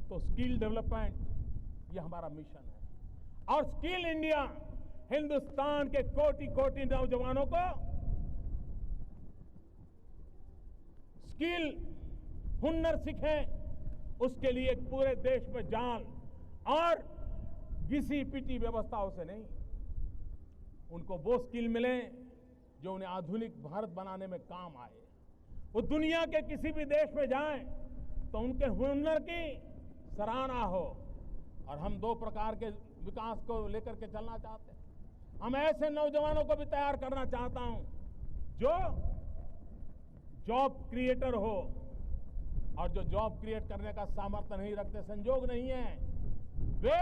तो स्किल डेवलपमेंट ये हमारा मिशन है। और स्किल इंडिया हिंदुस्तान के कोटि कोटि नौजवानों को स्किल हुनर सीखें, उसके लिए पूरे देश में जान और घिसी पिटी व्यवस्थाओं से नहीं, उनको वो स्किल मिले जो उन्हें आधुनिक भारत बनाने में काम आए। वो दुनिया के किसी भी देश में जाएं तो उनके हुनर की सराहना हो। और हम दो प्रकार के विकास को लेकर के चलना चाहते हैं। हम ऐसे नौजवानों को भी तैयार करना चाहता हूं जो जॉब क्रिएटर हो, और जो जॉब क्रिएट करने का सामर्थ्य नहीं रखते, संजोग नहीं है, वे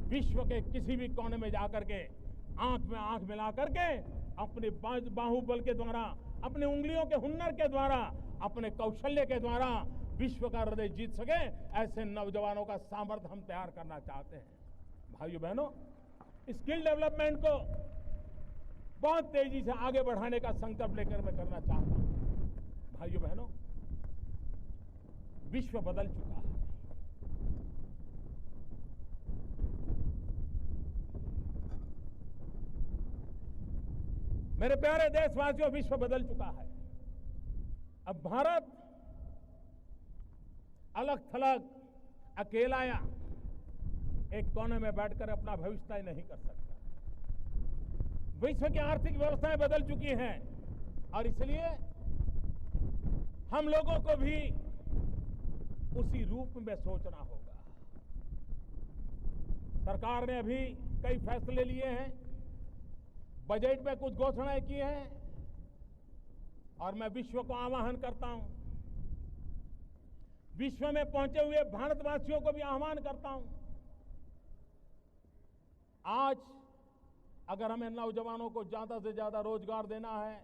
विश्व के किसी भी कोने में जाकर के आंख में आंख मिला करके अपने बाहुबल के द्वारा, अपने उंगलियों के हुनर के द्वारा, अपने कौशल्य के द्वारा विश्व का हृदय जीत सके, ऐसे नौजवानों का सामर्थ्य हम तैयार करना चाहते हैं। भाइयों बहनों, स्किल डेवलपमेंट को बहुत तेजी से आगे बढ़ाने का संकल्प लेकर मैं करना चाहता हूं। भाइयों बहनों, विश्व बदल चुका है। मेरे प्यारे देशवासियों, विश्व बदल चुका है। अब भारत अलग थलग अकेला या एक कोने में बैठकर अपना भविष्य तय नहीं कर सकता। विश्व की आर्थिक व्यवस्थाएं बदल चुकी हैं और इसलिए हम लोगों को भी उसी रूप में सोचना होगा। सरकार ने अभी कई फैसले लिए हैं, बजट में कुछ घोषणाएं की हैं, और मैं विश्व को आह्वान करता हूं, विश्व में पहुंचे हुए भारतवासियों को भी आह्वान करता हूं। आज अगर हमें नौजवानों को ज्यादा से ज्यादा रोजगार देना है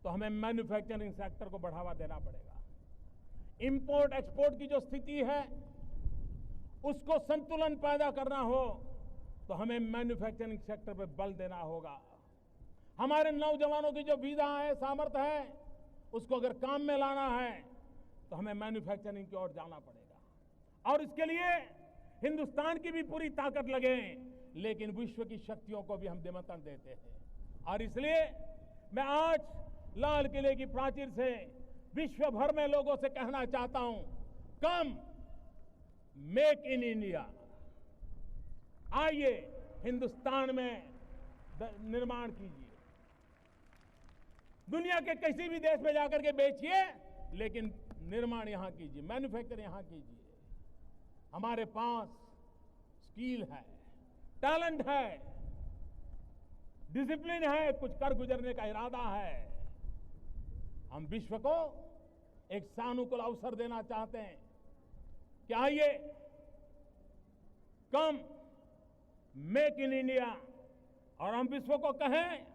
तो हमें मैन्युफैक्चरिंग सेक्टर को बढ़ावा देना पड़ेगा। इंपोर्ट एक्सपोर्ट की जो स्थिति है उसको संतुलन पैदा करना हो तो हमें मैन्युफैक्चरिंग सेक्टर पर बल देना होगा। हमारे नौजवानों की जो विधा है, सामर्थ्य है, उसको अगर काम में लाना है तो हमें मैन्युफैक्चरिंग की ओर जाना पड़ेगा। और इसके लिए हिंदुस्तान की भी पूरी ताकत लगे, लेकिन विश्व की शक्तियों को भी हम निमंत्रण देते हैं। और इसलिए मैं आज लाल किले की प्राचीर से विश्व भर में लोगों से कहना चाहता हूं, कम मेक इन इंडिया, आइए हिंदुस्तान में निर्माण कीजिए। दुनिया के किसी भी देश में जाकर के बेचिए, लेकिन निर्माण यहां कीजिए, मैन्युफैक्चर यहां कीजिए। हमारे पास स्किल है, टैलेंट है, डिसिप्लिन है, कुछ कर गुजरने का इरादा है। हम विश्व को एक सानुकूल अवसर देना चाहते हैं कि आइए कम मेक इन इंडिया, और हम विश्व को कहें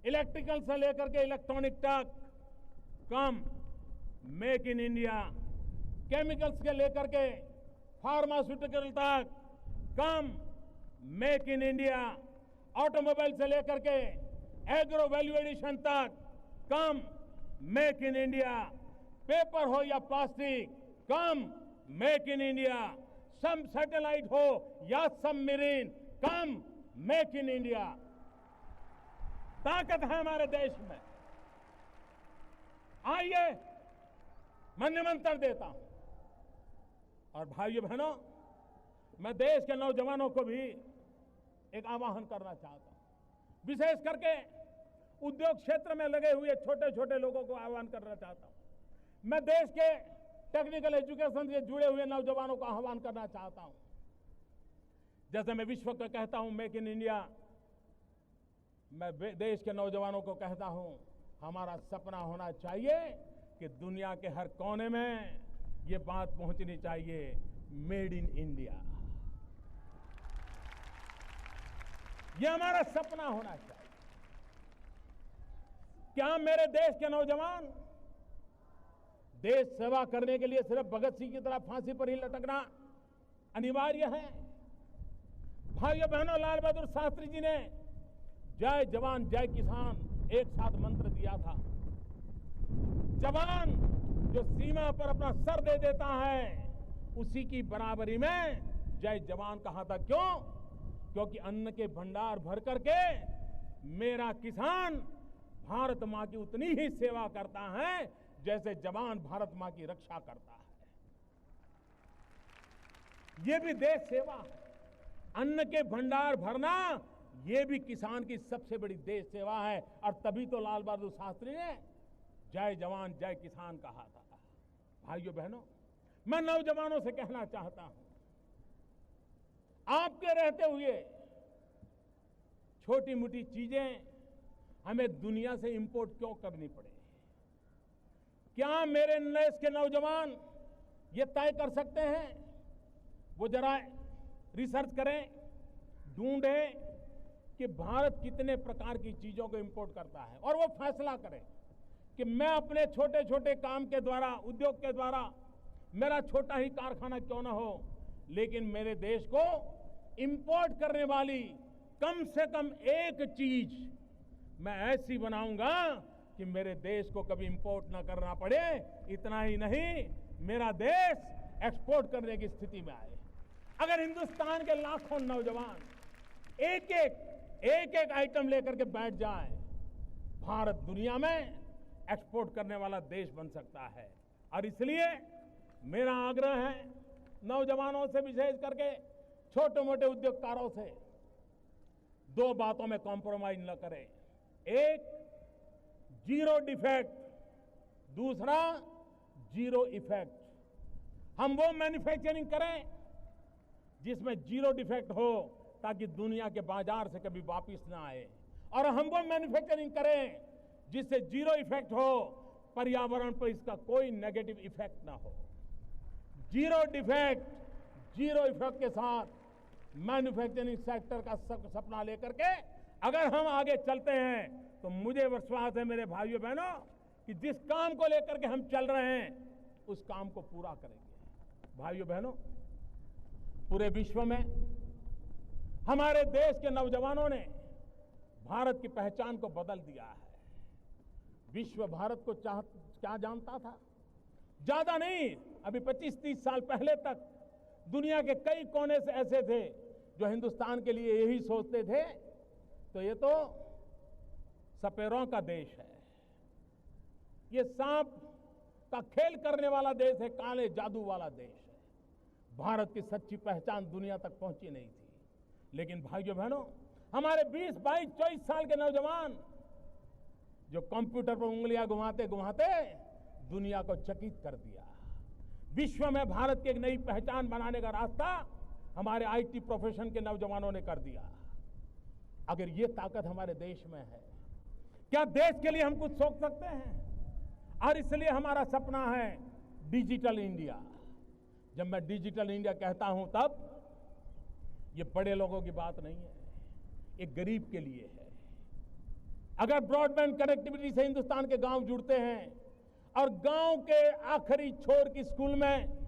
इलेक्ट्रिकल से लेकर के इलेक्ट्रॉनिक तक come make in India, chemicals के लेकर के फार्मास्यूटिकल तक come make in India, automobile से लेकर के एग्रो वैल्यू एडिशन तक come make in India, paper हो या plastic come make in India, सम सैटेलाइट हो या submarine come make in India. ताकत है हमारे देश में, आइए मैं निमंत्रण देता हूं। और भाइयों बहनों, मैं देश के नौजवानों को भी एक आह्वान करना चाहता हूं, विशेष करके उद्योग क्षेत्र में लगे हुए छोटे छोटे लोगों को आह्वान करना चाहता हूं। मैं देश के टेक्निकल एजुकेशन से जुड़े हुए नौजवानों को आह्वान करना चाहता हूं। जैसे मैं विश्व को कहता हूं मेक इन इंडिया, मैं देश के नौजवानों को कहता हूं, हमारा सपना होना चाहिए कि दुनिया के हर कोने में ये बात पहुंचनी चाहिए, मेड इन इंडिया। ये हमारा सपना होना चाहिए। क्या मेरे देश के नौजवान देश सेवा करने के लिए सिर्फ भगत सिंह की तरह फांसी पर ही लटकना अनिवार्य है? भाइयों बहनों, लाल बहादुर शास्त्री जी ने जय जवान जय किसान एक साथ मंत्र दिया था। जवान जो सीमा पर अपना सर दे देता है, उसी की बराबरी में जय जवान कहा था। क्यों? क्योंकि अन्न के भंडार भर करके मेरा किसान भारत मां की उतनी ही सेवा करता है जैसे जवान भारत मां की रक्षा करता है। ये भी देश सेवा है। अन्न के भंडार भरना ये भी किसान की सबसे बड़ी देश सेवा है। और तभी तो लाल बहादुर शास्त्री ने जय जवान जय किसान कहा था। भाइयों बहनों, मैं नौजवानों से कहना चाहता हूं, आपके रहते हुए छोटी मोटी चीजें हमें दुनिया से इंपोर्ट क्यों करनी पड़े? क्या मेरे देश के नौजवान ये तय कर सकते हैं? वो जरा रिसर्च करें, ढूंढें कि भारत कितने प्रकार की चीजों को इंपोर्ट करता है और वो फैसला करें कि मैं अपने छोटे छोटे काम के द्वारा, उद्योग के द्वारा, मेरा छोटा ही कारखाना क्यों ना हो, लेकिन मेरे देश को इंपोर्ट करने वाली कम से कम एक चीज मैं ऐसी बनाऊंगा कि मेरे देश को कभी इंपोर्ट ना करना पड़े। इतना ही नहीं, मेरा देश एक्सपोर्ट करने की स्थिति में आए। अगर हिंदुस्तान के लाखों नौजवान एक एक आइटम लेकर के बैठ जाएं, भारत दुनिया में एक्सपोर्ट करने वाला देश बन सकता है। और इसलिए मेरा आग्रह है नौजवानों से, विशेष करके छोटे मोटे उद्योगकारों से, दो बातों में कॉम्प्रोमाइज न करें। एक, जीरो डिफेक्ट, दूसरा जीरो इफेक्ट। हम वो मैन्युफैक्चरिंग करें जिसमें जीरो डिफेक्ट हो, ताकि दुनिया के बाजार से कभी वापस ना आए, और हम वो मैन्युफैक्चरिंग करें जिससे जीरो इफेक्ट हो, पर्यावरण पर इसका कोई नेगेटिव इफेक्ट ना हो। जीरो डिफेक्ट, जीरो इफेक्ट के साथ मैन्युफैक्चरिंग सेक्टर का सपना लेकर के अगर हम आगे चलते हैं तो मुझे विश्वास है मेरे भाइयों बहनों कि जिस काम को लेकर के हम चल रहे हैं उस काम को पूरा करेंगे। भाइयों बहनों, पूरे विश्व में हमारे देश के नौजवानों ने भारत की पहचान को बदल दिया है। विश्व भारत को क्या जानता था? ज्यादा नहीं, अभी 25-30 साल पहले तक दुनिया के कई कोने से ऐसे थे जो हिंदुस्तान के लिए यही सोचते थे, तो ये तो सपेरों का देश है, ये सांप का खेल करने वाला देश है, काले जादू वाला देश है। भारत की सच्ची पहचान दुनिया तक पहुंची नहीं थी। लेकिन भाइयों बहनों, हमारे 20, 22, 24 साल के नौजवान जो कंप्यूटर पर उंगलियां घुमाते घुमाते दुनिया को चकित कर दिया। विश्व में भारत की एक नई पहचान बनाने का रास्ता हमारे आईटी प्रोफेशन के नौजवानों ने कर दिया। अगर ये ताकत हमारे देश में है, क्या देश के लिए हम कुछ सोच सकते हैं? और इसलिए हमारा सपना है डिजिटल इंडिया। जब मैं डिजिटल इंडिया कहता हूं तब ये बड़े लोगों की बात नहीं है, एक गरीब के लिए है। अगर ब्रॉडबैंड कनेक्टिविटी से हिंदुस्तान के गांव जुड़ते हैं और गांव के आखिरी छोर की स्कूल में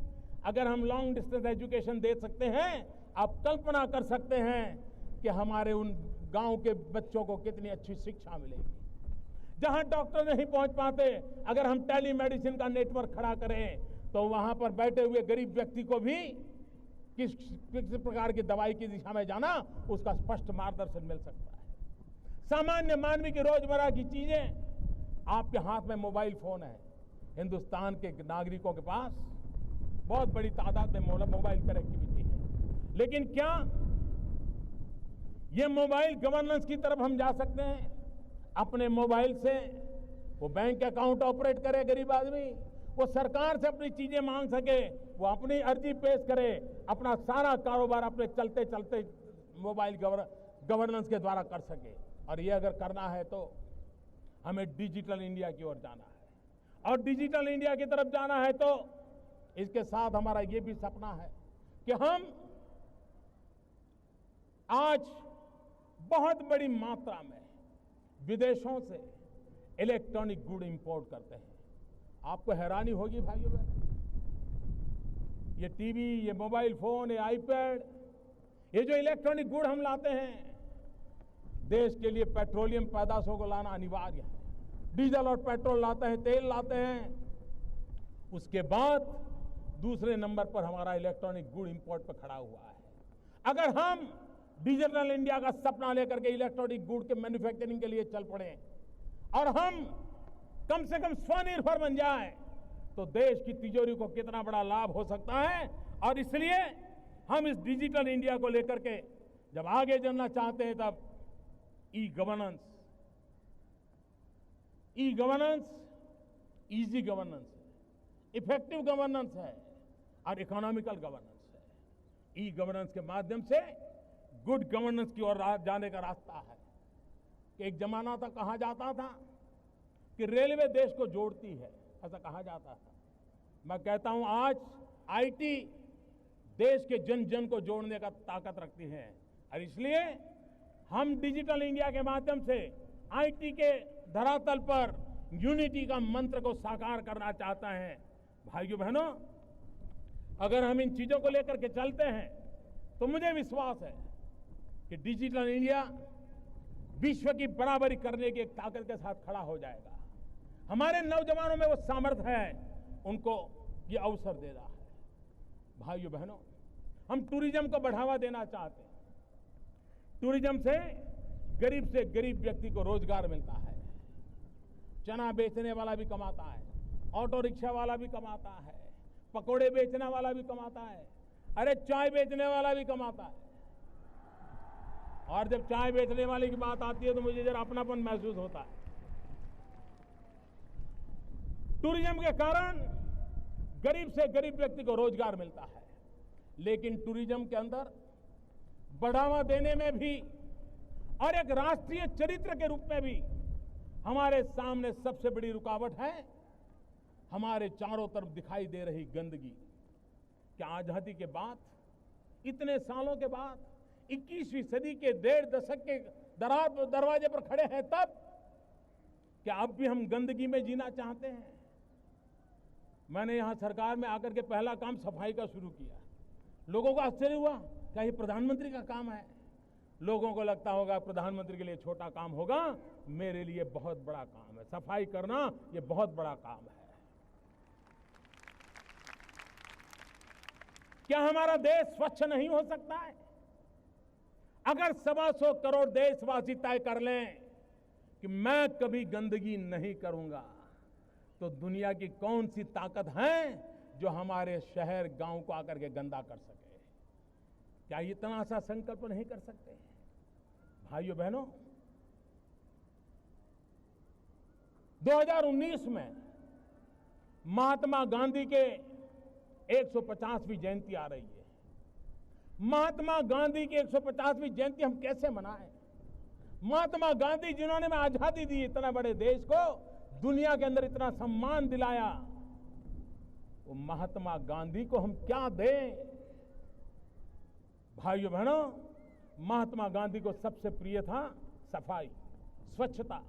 अगर हम लॉन्ग डिस्टेंस एजुकेशन दे सकते हैं, आप कल्पना कर सकते हैं कि हमारे उन गांव के बच्चों को कितनी अच्छी शिक्षा मिलेगी। जहां डॉक्टर नहीं पहुंच पाते, अगर हम टेली मेडिसिन का नेटवर्क खड़ा करें तो वहां पर बैठे हुए गरीब व्यक्ति को भी किस प्रकार की दवाई की दिशा में जाना, उसका स्पष्ट मार्गदर्शन मिल सकता है। सामान्य मानवी की रोजमर्रा की चीजें आपके हाथ में मोबाइल फोन है। हिंदुस्तान के नागरिकों के पास बहुत बड़ी तादाद में मोबाइल कनेक्टिविटी है, लेकिन क्या ये मोबाइल गवर्नेंस की तरफ हम जा सकते हैं? अपने मोबाइल से वो बैंक अकाउंट ऑपरेट करे, गरीब आदमी वो सरकार से अपनी चीजें मांग सके, वो अपनी अर्जी पेश करे, अपना सारा कारोबार अपने चलते चलते मोबाइल गवर्नेंस के द्वारा कर सके। और ये अगर करना है तो हमें डिजिटल इंडिया की ओर जाना है, और डिजिटल इंडिया की तरफ जाना है तो इसके साथ हमारा ये भी सपना है कि हम आज बहुत बड़ी मात्रा में विदेशों से इलेक्ट्रॉनिक गुड इंपोर्ट करते हैं। आपको हैरानी होगी भाइयों बहनों, ये टीवी, ये मोबाइल फोन, ये आईपैड, ये जो इलेक्ट्रॉनिक गुड हम लाते हैं, देश के लिए पेट्रोलियम पैदाशों को लाना अनिवार्य है। डीजल और पेट्रोल लाते हैं, तेल लाते हैं, उसके बाद दूसरे नंबर पर हमारा इलेक्ट्रॉनिक गुड इंपोर्ट पर खड़ा हुआ है। अगर हम डिजिटल इंडिया का सपना लेकर के इलेक्ट्रॉनिक गुड के मैन्युफैक्चरिंग के लिए चल पड़े और हम कम से कम स्वनिर्भर बन जाए तो देश की तिजोरी को कितना बड़ा लाभ हो सकता है। और इसलिए हम इस डिजिटल इंडिया को लेकर के जब आगे चलना चाहते हैं तब e governance, easy governance, effective governance है और इकोनॉमिकल गवर्नेंस है। ई गवर्नेंस के माध्यम से गुड गवर्नेंस की ओर जाने का रास्ता है। कि एक जमाना तक कहा जाता था कि रेलवे देश को जोड़ती है, ऐसा कहा जाता था। मैं कहता हूं आज आईटी देश के जन जन को जोड़ने का ताकत रखती है और इसलिए हम डिजिटल इंडिया के माध्यम से आईटी के धरातल पर यूनिटी का मंत्र को साकार करना चाहते हैं। भाइयों बहनों, अगर हम इन चीजों को लेकर के चलते हैं तो मुझे विश्वास है कि डिजिटल इंडिया विश्व की बराबरी करने की एक ताकत के साथ खड़ा हो जाएगा। हमारे नौजवानों में वो सामर्थ्य है, उनको ये अवसर दे रहा है। भाइयों बहनों, हम टूरिज्म को बढ़ावा देना चाहते हैं। टूरिज्म से गरीब व्यक्ति को रोजगार मिलता है। चना बेचने वाला भी कमाता है, ऑटो रिक्शा वाला भी कमाता है, पकोड़े बेचने वाला भी कमाता है, अरे चाय बेचने वाला भी कमाता है। और जब चाय बेचने वाले की बात आती है तो मुझे जरा अपनापन महसूस होता है। टूरिज्म के कारण गरीब से गरीब व्यक्ति को रोजगार मिलता है, लेकिन टूरिज्म के अंदर बढ़ावा देने में भी और एक राष्ट्रीय चरित्र के रूप में भी हमारे सामने सबसे बड़ी रुकावट है हमारे चारों तरफ दिखाई दे रही गंदगी। क्या आजादी के बाद, इतने सालों के बाद, 21वीं सदी के 1.5 दशक के दरवाजे पर खड़े हैं, तब क्या अब भी हम गंदगी में जीना चाहते हैं? मैंने यहां सरकार में आकर के पहला काम सफाई का शुरू किया। लोगों को आश्चर्य हुआ, क्या ये प्रधानमंत्री का काम है? लोगों को लगता होगा प्रधानमंत्री के लिए छोटा काम होगा, मेरे लिए बहुत बड़ा काम है। सफाई करना ये बहुत बड़ा काम है। क्या हमारा देश स्वच्छ नहीं हो सकता है? अगर 125 करोड़ देशवासी तय कर लें कि मैं कभी गंदगी नहीं करूंगा, तो दुनिया की कौन सी ताकत है जो हमारे शहर गांव को आकर के गंदा कर सके? क्या इतना सा संकल्प नहीं कर सकते? भाइयों बहनों, 2019 में महात्मा गांधी के 150वीं जयंती आ रही है। महात्मा गांधी की 150वीं जयंती हम कैसे मनाएं? महात्मा गांधी जिन्होंने हमें आजादी दी, इतना बड़े देश को दुनिया के अंदर इतना सम्मान दिलाया, वो महात्मा गांधी को हम क्या दें? भाइयों बहनों, महात्मा गांधी को सबसे प्रिय था सफाई, स्वच्छता।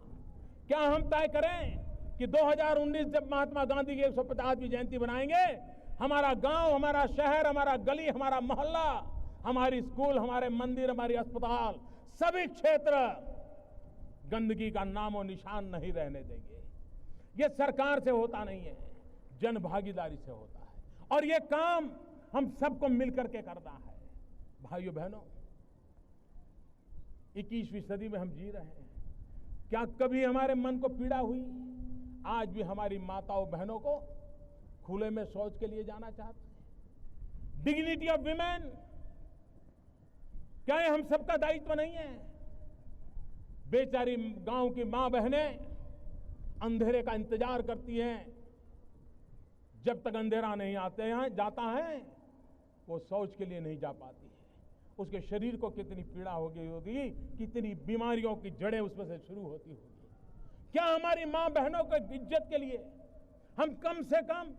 क्या हम तय करें कि 2019 जब महात्मा गांधी की 150वीं जयंती बनाएंगे, हमारा गांव, हमारा शहर, हमारा गली, हमारा मोहल्ला, हमारी स्कूल, हमारे मंदिर, हमारी अस्पताल, सभी क्षेत्र गंदगी का नामो निशान नहीं रहने देंगे। ये सरकार से होता नहीं है, जन भागीदारी से होता है और ये काम हम सबको मिलकर के करना है। भाइयों बहनों, 21वीं सदी में हम जी रहे हैं। क्या कभी हमारे मन को पीड़ा हुई? आज भी हमारी माताओं बहनों को खुले में शौच के लिए जाना चाहते हैं। डिग्निटी ऑफ विमेन, क्या ये हम सबका दायित्व नहीं है? बेचारी गांव की मां बहनें अंधेरे का इंतजार करती हैं। जब तक अंधेरा नहीं जाता है, वो शौच के लिए नहीं जा पाती है। उसके शरीर को कितनी पीड़ा हो गई होगी, कितनी बीमारियों की जड़ें उसमें से शुरू होती होगी। क्या हमारी मां बहनों की इज्जत के लिए हम कम से कम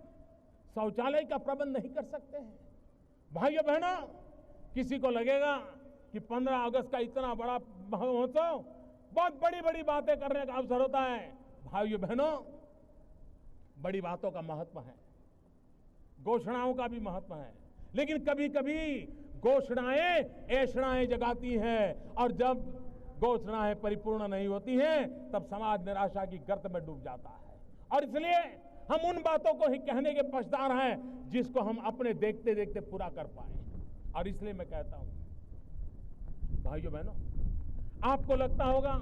शौचालय का प्रबंध नहीं कर सकते हैं? भाइयों बहनों, किसी को लगेगा कि 15 अगस्त का इतना बड़ा महोत्सव बहुत बड़ी बड़ी बातें करने का अवसर होता है। भाइयों बहनों, बड़ी बातों का महत्व है, घोषणाओं का भी महत्व है, लेकिन कभी कभी घोषणाएं ऐषणाएं जगाती हैं और जब घोषणाएं परिपूर्ण नहीं होती हैं तब समाज निराशा की गर्त में डूब जाता है। और इसलिए हम उन बातों को ही कहने के पक्षदार हैं जिसको हम अपने देखते देखते पूरा कर पाए। और इसलिए मैं कहता हूं, भाइयों बहनों, आपको लगता होगा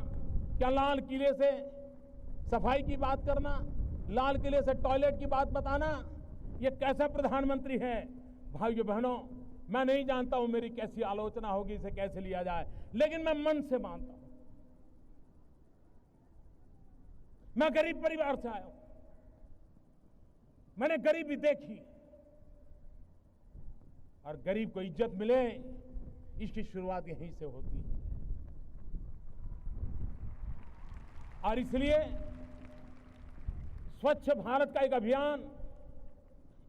क्या लाल किले से सफाई की बात करना, लाल किले से टॉयलेट की बात बताना, ये कैसा प्रधानमंत्री है? भाइयों बहनों, मैं नहीं जानता हूं मेरी कैसी आलोचना होगी, इसे कैसे लिया जाए, लेकिन मैं मन से मानता हूं। मैं गरीब परिवार से आया हूं, मैंने गरीबी देखी, और गरीब को इज्जत मिले इसकी शुरुआत यहीं से होती है। और इसलिए स्वच्छ भारत का एक अभियान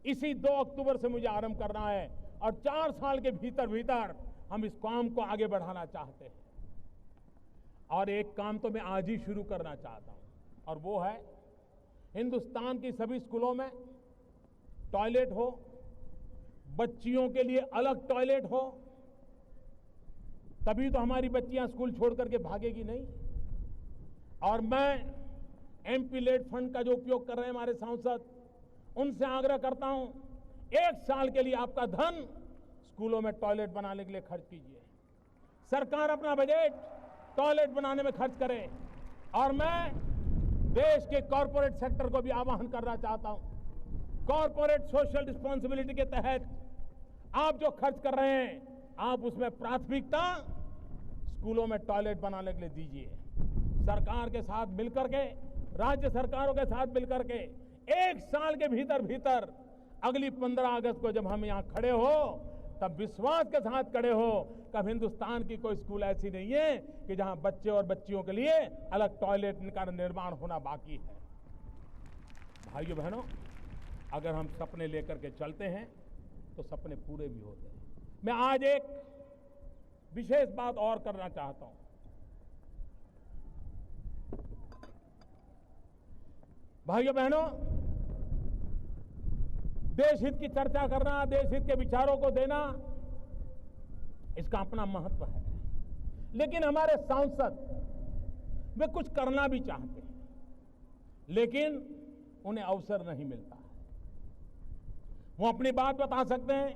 इसी 2 अक्टूबर से मुझे आरंभ करना है, और 4 साल के भीतर भीतर हम इस काम को आगे बढ़ाना चाहते हैं। और एक काम तो मैं आज ही शुरू करना चाहता हूं, और वो है हिंदुस्तान की सभी स्कूलों में टॉयलेट हो, बच्चियों के लिए अलग टॉयलेट हो, तभी तो हमारी बच्चियां स्कूल छोड़ करके भागेगी नहीं। और मैं एमपी लेड फंड का जो उपयोग कर रहे हैं हमारे सांसद, उनसे आग्रह करता हूं, 1 साल के लिए आपका धन स्कूलों में टॉयलेट बनाने के लिए खर्च कीजिए। सरकार अपना बजट टॉयलेट बनाने में खर्च करे। और मैं देश के कॉरपोरेट सेक्टर को भी आह्वान करना चाहता हूं, कॉरपोरेट सोशल रिस्पॉन्सिबिलिटी के तहत आप जो खर्च कर रहे हैं, आप उसमें प्राथमिकता स्कूलों में टॉयलेट बनाने के लिए दीजिए। सरकार के साथ मिलकर के, राज्य सरकारों के साथ मिलकर के 1 साल के भीतर भीतर अगली 15 अगस्त को जब हम यहां खड़े हो, तब विश्वास के साथ खड़े हो कि हिंदुस्तान की कोई स्कूल ऐसी नहीं है कि जहां बच्चे और बच्चियों के लिए अलग टॉयलेट का निर्माण होना बाकी है। भाइयों बहनों, अगर हम सपने लेकर के चलते हैं तो सपने पूरे भी होते हैं। मैं आज एक विशेष बात और करना चाहता हूं। भाइयों बहनों, देश हित की चर्चा करना, देश हित के विचारों को देना, इसका अपना महत्व है। लेकिन हमारे सांसद वे कुछ करना भी चाहते हैं, लेकिन उन्हें अवसर नहीं मिलता है। वो अपनी बात बता सकते हैं,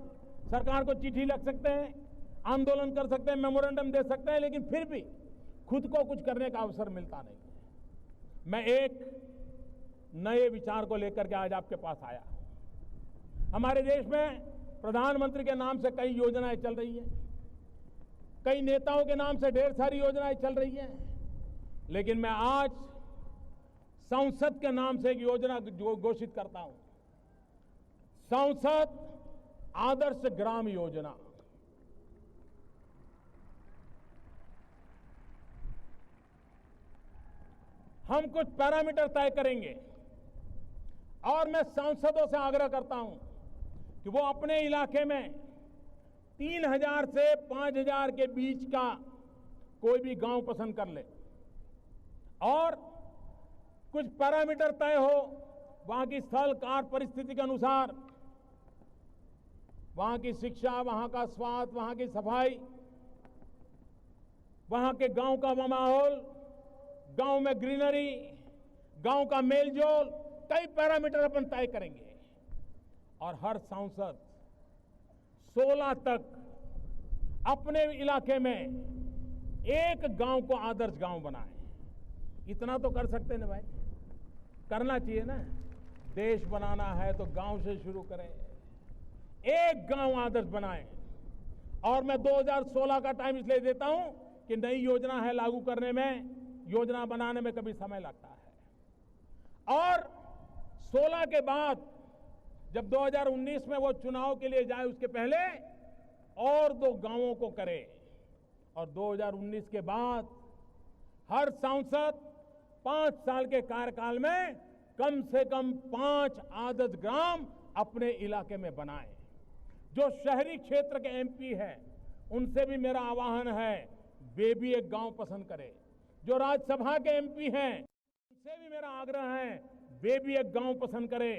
सरकार को चिट्ठी लिख सकते हैं, आंदोलन कर सकते हैं, मेमोरेंडम दे सकते हैं, लेकिन फिर भी खुद को कुछ करने का अवसर मिलता नहीं है। मैं एक नए विचार को लेकर के आज आपके पास आया। हमारे देश में प्रधानमंत्री के नाम से कई योजनाएं चल रही हैं, कई नेताओं के नाम से ढेर सारी योजनाएं चल रही हैं, लेकिन मैं आज संसद के नाम से एक योजना घोषित करता हूं, संसद आदर्श ग्राम योजना। हम कुछ पैरामीटर तय करेंगे, और मैं सांसदों से आग्रह करता हूं कि वो अपने इलाके में 3000 से 5000 के बीच का कोई भी गांव पसंद कर ले, और कुछ पैरामीटर तय हो वहां की स्थल काल परिस्थिति के अनुसार, वहां की शिक्षा, वहां का स्वास्थ्य, वहां की सफाई, वहां के गांव का माहौल, गांव में ग्रीनरी, गांव का मेलजोल, कई पैरामीटर अपन तय करेंगे। और हर सांसद 16 तक अपने इलाके में एक गांव को आदर्श गांव बनाए। इतना तो कर सकते हैं ना भाई, करना चाहिए ना। देश बनाना है तो गांव से शुरू करें, एक गांव आदर्श बनाएं। और मैं 2016 का टाइम इसलिए देता हूं कि नई योजना है, लागू करने में, योजना बनाने में कभी समय लगता है। और 16 के बाद जब 2019 में वो चुनाव के लिए जाए, उसके पहले और 2 गांवों को करे, और 2019 के बाद हर सांसद 5 साल के कार्यकाल में कम से कम 5 आदर्श ग्राम अपने इलाके में बनाए। जो शहरी क्षेत्र के एमपी हैं, उनसे भी मेरा आह्वान है, वे भी एक गांव पसंद करें। जो राज्यसभा के एमपी हैं, उनसे भी मेरा आग्रह है, वे भी एक गांव पसंद करें।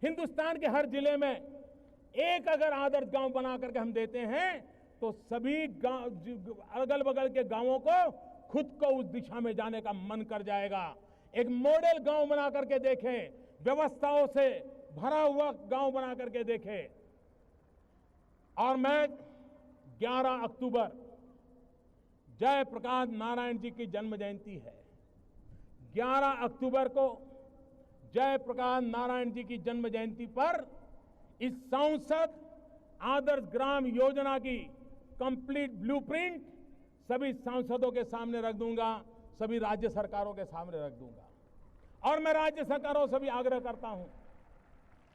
हिंदुस्तान के हर जिले में एक अगर आदर्श गांव बना करके हम देते हैं, तो सभी अगल बगल के गांवों को खुद को उस दिशा में जाने का मन कर जाएगा। एक मॉडल गांव बना करके देखें, व्यवस्थाओं से भरा हुआ गांव बना करके देखें। और मैं 11 अक्टूबर जयप्रकाश नारायण जी की जन्म जयंती है। 11 अक्टूबर को जयप्रकाश नारायण जी की जन्म जयंती पर इस संसद आदर्श ग्राम योजना की कंप्लीट ब्लूप्रिंट सभी सांसदों के सामने रख दूंगा, सभी राज्य सरकारों के सामने रख दूंगा। और मैं राज्य सरकारों से भी आग्रह करता हूं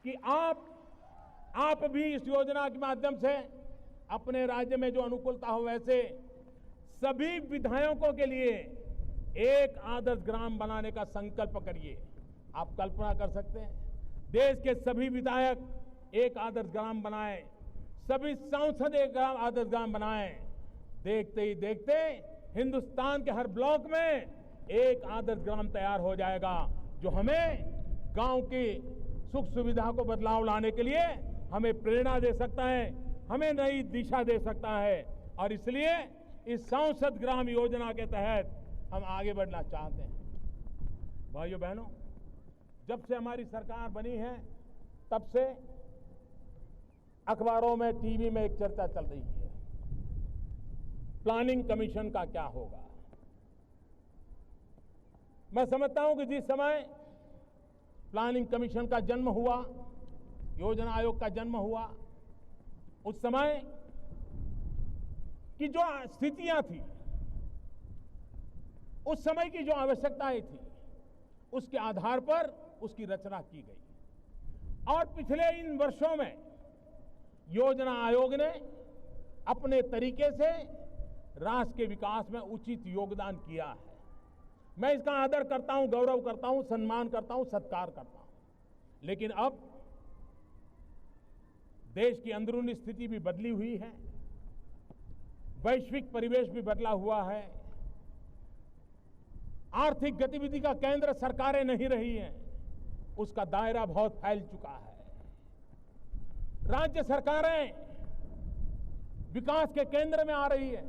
कि आप भी इस योजना के माध्यम से अपने राज्य में जो अनुकूलता हो वैसे सभी विधायकों के लिए एक आदर्श ग्राम बनाने का संकल्प करिए। आप कल्पना कर सकते हैं, देश के सभी विधायक एक आदर्श ग्राम बनाएं, सभी सांसद एक आदर्श ग्राम बनाएं। देखते ही देखते हिंदुस्तान के हर ब्लॉक में एक आदर्श ग्राम तैयार हो जाएगा, जो हमें गांव की सुख सुविधा को बदलाव लाने के लिए हमें प्रेरणा दे सकता है, हमें नई दिशा दे सकता है। और इसलिए इस सांसद ग्राम योजना के तहत हम आगे बढ़ना चाहते हैं। भाइयों बहनों, जब से हमारी सरकार बनी है तब से अखबारों में, टीवी में एक चर्चा चल रही है, प्लानिंग कमीशन का क्या होगा। मैं समझता हूं कि जिस समय प्लानिंग कमीशन का जन्म हुआ, योजना आयोग का जन्म हुआ, उस समय की जो स्थितियां थी, उस समय की जो आवश्यकताएं थी, उसके आधार पर उसकी रचना की गई। और पिछले इन वर्षों में योजना आयोग ने अपने तरीके से राष्ट्र के विकास में उचित योगदान किया है। मैं इसका आदर करता हूं, गौरव करता हूं, सम्मान करता हूं, सत्कार करता हूं। लेकिन अब देश की अंदरूनी स्थिति भी बदली हुई है, वैश्विक परिवेश भी बदला हुआ है, आर्थिक गतिविधि का केंद्र सरकारें नहीं रही हैं, उसका दायरा बहुत फैल चुका है। राज्य सरकारें विकास के केंद्र में आ रही है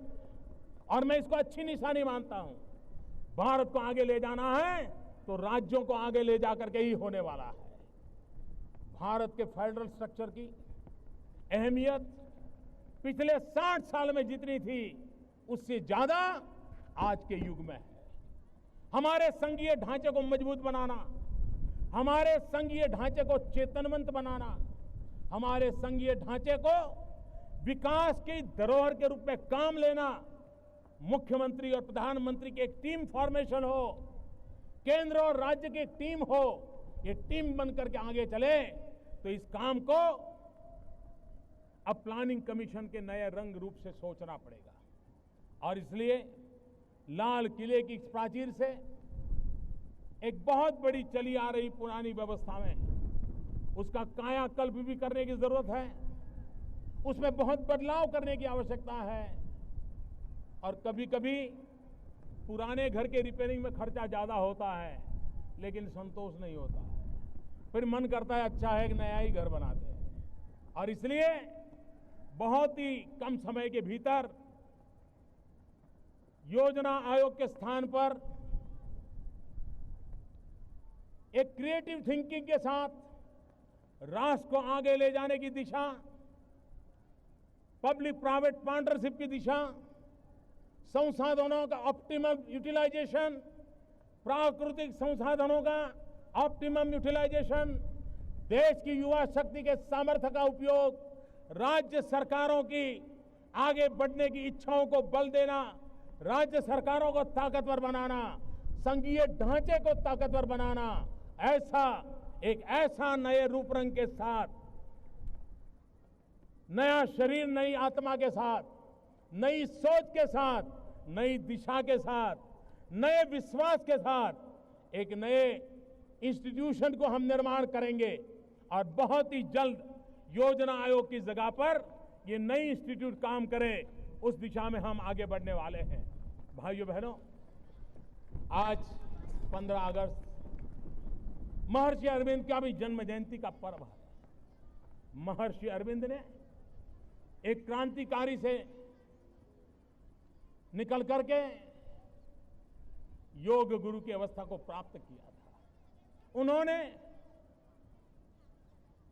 और मैं इसको अच्छी निशानी मानता हूं। भारत को आगे ले जाना है तो राज्यों को आगे ले जाकर के ही होने वाला है। भारत के फेडरल स्ट्रक्चर की अहमियत पिछले 60 साल में जितनी थी उससे ज्यादा आज के युग में है। हमारे संघीय ढांचे को मजबूत बनाना, हमारे संघीय ढांचे को चेतनवंत बनाना, हमारे संघीय ढांचे को विकास की धरोहर के रूप में काम लेना, मुख्यमंत्री और प्रधानमंत्री की एक टीम फॉर्मेशन हो, केंद्र और राज्य की एक टीम हो, ये टीम बनकर के आगे चले तो इस काम को अब प्लानिंग कमीशन के नए रंग रूप से सोचना पड़ेगा। और इसलिए लाल किले की प्राचीर से एक बहुत बड़ी चली आ रही पुरानी व्यवस्था में उसका कायाकल्प भी करने की जरूरत है, उसमें बहुत बदलाव करने की आवश्यकता है। और कभी कभी पुराने घर के रिपेयरिंग में खर्चा ज्यादा होता है लेकिन संतोष नहीं होता है, फिर मन करता है अच्छा है कि नया ही घर बनाते हैं। और इसलिए बहुत ही कम समय के भीतर योजना आयोग के स्थान पर एक क्रिएटिव थिंकिंग के साथ राष्ट्र को आगे ले जाने की दिशा, पब्लिक प्राइवेट पार्टनरशिप की दिशा, संसाधनों का ऑप्टिमम यूटिलाइजेशन, प्राकृतिक संसाधनों का ऑप्टिमम यूटिलाइजेशन, देश की युवा शक्ति के सामर्थ्य का उपयोग, राज्य सरकारों की आगे बढ़ने की इच्छाओं को बल देना, राज्य सरकारों को ताकतवर बनाना, संघीय ढांचे को ताकतवर बनाना, ऐसा नए रूप रंग के साथ, नया शरीर नई आत्मा के साथ, नई सोच के साथ, नई दिशा के साथ, नए विश्वास के साथ एक नए इंस्टीट्यूशन को हम निर्माण करेंगे। और बहुत ही जल्द योजना आयोग की जगह पर ये नई इंस्टीट्यूट काम करे, उस दिशा में हम आगे बढ़ने वाले हैं। भाइयों बहनों, आज 15 अगस्त महर्षि अरविंद का भी जन्म जयंती का पर्व है। महर्षि अरविंद ने एक क्रांतिकारी से निकल करके योग गुरु की अवस्था को प्राप्त किया था। उन्होंने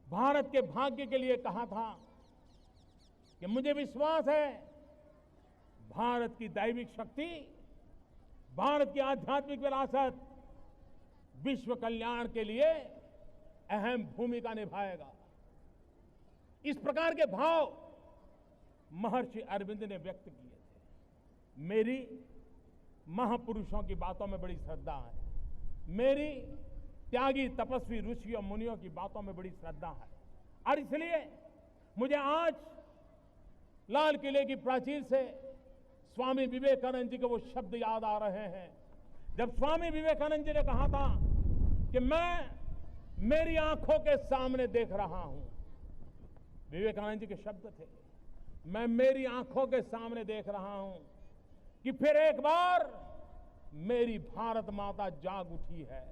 भारत के भाग्य के लिए कहा था कि मुझे विश्वास है भारत की दैविक शक्ति, भारत की आध्यात्मिक विरासत विश्व कल्याण के लिए अहम भूमिका निभाएगा। इस प्रकार के भाव महर्षि अरविंद ने व्यक्त किए थे। मेरी महापुरुषों की बातों में बड़ी श्रद्धा है, मेरी त्यागी तपस्वी ऋषियों मुनियों की बातों में बड़ी श्रद्धा है, और इसलिए मुझे आज लाल किले की प्राचीर से स्वामी विवेकानंद जी के वो शब्द याद आ रहे हैं, जब स्वामी विवेकानंद जी ने कहा था कि मैं मेरी आंखों के सामने देख रहा हूं। विवेकानंद जी के शब्द थे, मैं मेरी आंखों के सामने देख रहा हूं कि फिर एक बार मेरी भारत माता जाग उठी है,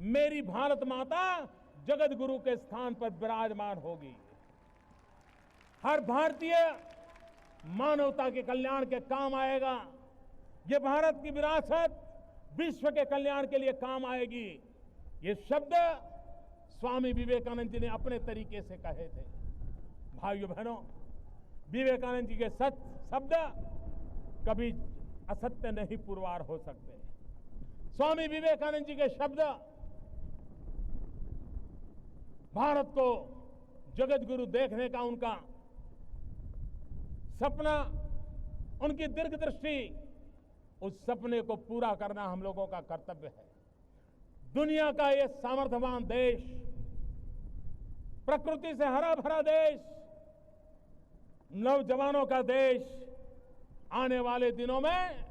मेरी भारत माता जगत गुरु के स्थान पर विराजमान होगी। हर भारतीय मानवता के कल्याण के काम आएगा। ये भारत की विरासत विश्व के कल्याण के लिए काम आएगी। ये शब्द स्वामी विवेकानंद जी ने अपने तरीके से कहे थे। भाइयों बहनों, विवेकानंद जी के शब्द कभी असत्य नहीं पुरवार हो सकते। स्वामी विवेकानंद जी के शब्द भारत को जगत गुरु देखने का उनका सपना, उनकी दीर्घ दृष्टि, उस सपने को पूरा करना हम लोगों का कर्तव्य है। दुनिया का ये सामर्थ्यवान देश, प्रकृति से हरा भरा देश, नौजवानों का देश आने वाले दिनों में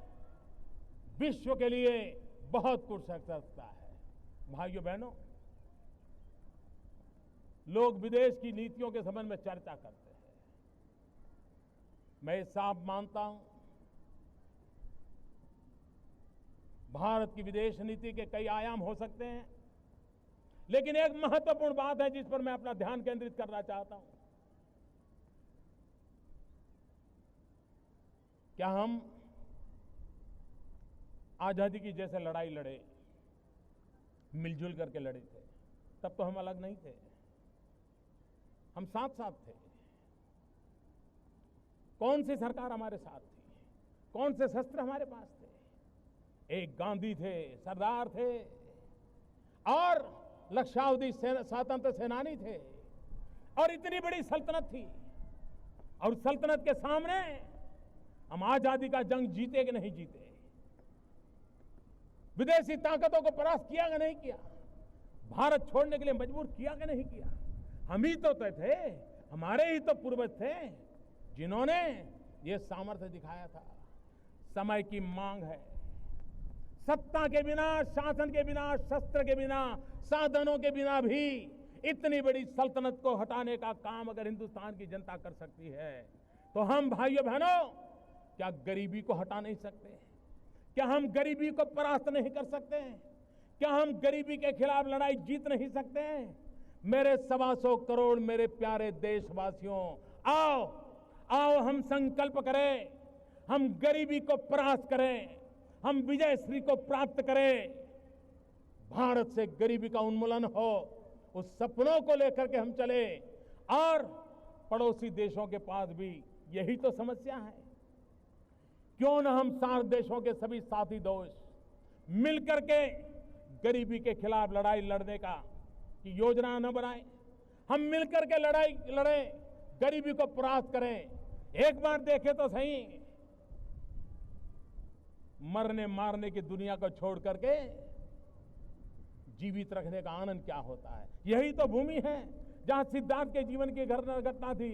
विश्व के लिए बहुत कुछ कर सकता है। भाइयों बहनों, लोग विदेश की नीतियों के संबंध में चर्चा करते हैं। मैं साफ मानता हूं, भारत की विदेश नीति के कई आयाम हो सकते हैं, लेकिन एक महत्वपूर्ण बात है जिस पर मैं अपना ध्यान केंद्रित करना चाहता हूं। क्या हम आजादी की जैसे लड़ाई लड़े, मिलजुल करके लड़े थे? तब तो हम अलग नहीं थे, हम साथ साथ थे। कौन सी सरकार हमारे साथ थी? कौन से शस्त्र हमारे पास थे? एक गांधी थे, सरदार थे, और लक्षावधि स्वतंत्र सेनानी थे, और इतनी बड़ी सल्तनत थी। और सल्तनत के सामने हम आजादी का जंग जीते कि नहीं जीते, विदेशी ताकतों को परास्त किया कि नहीं किया, भारत छोड़ने के लिए मजबूर किया कि नहीं किया? हम ही तो थे, हमारे ही तो पूर्वज थे जिन्होंने ये सामर्थ्य दिखाया था। समय की मांग है, सत्ता के बिना, शासन के बिना, शस्त्र के बिना, साधनों के बिना भी इतनी बड़ी सल्तनत को हटाने का काम अगर हिंदुस्तान की जनता कर सकती है, तो हम भाइयों बहनों क्या गरीबी को हटा नहीं सकते? क्या हम गरीबी को परास्त नहीं कर सकते? क्या हम गरीबी के खिलाफ लड़ाई जीत नहीं सकते? मेरे 125 करोड़ मेरे प्यारे देशवासियों, आओ आओ हम संकल्प करें, हम गरीबी को परास्त करें, हम विजय श्री को प्राप्त करें, भारत से गरीबी का उन्मूलन हो, उस सपनों को लेकर के हम चले। और पड़ोसी देशों के पास भी यही तो समस्या है। क्यों न हम सार्क देशों के सभी साथी दोस्त मिलकर के गरीबी के खिलाफ लड़ाई लड़ने का की योजना न बनाएं, हम मिलकर के लड़ाई लड़ें, गरीबी को परास्त करें। एक बार देखें तो सही, मरने मारने की दुनिया को छोड़ करके जीवित रखने का आनंद क्या होता है। यही तो भूमि है जहां सिद्धार्थ के जीवन की घटना थी।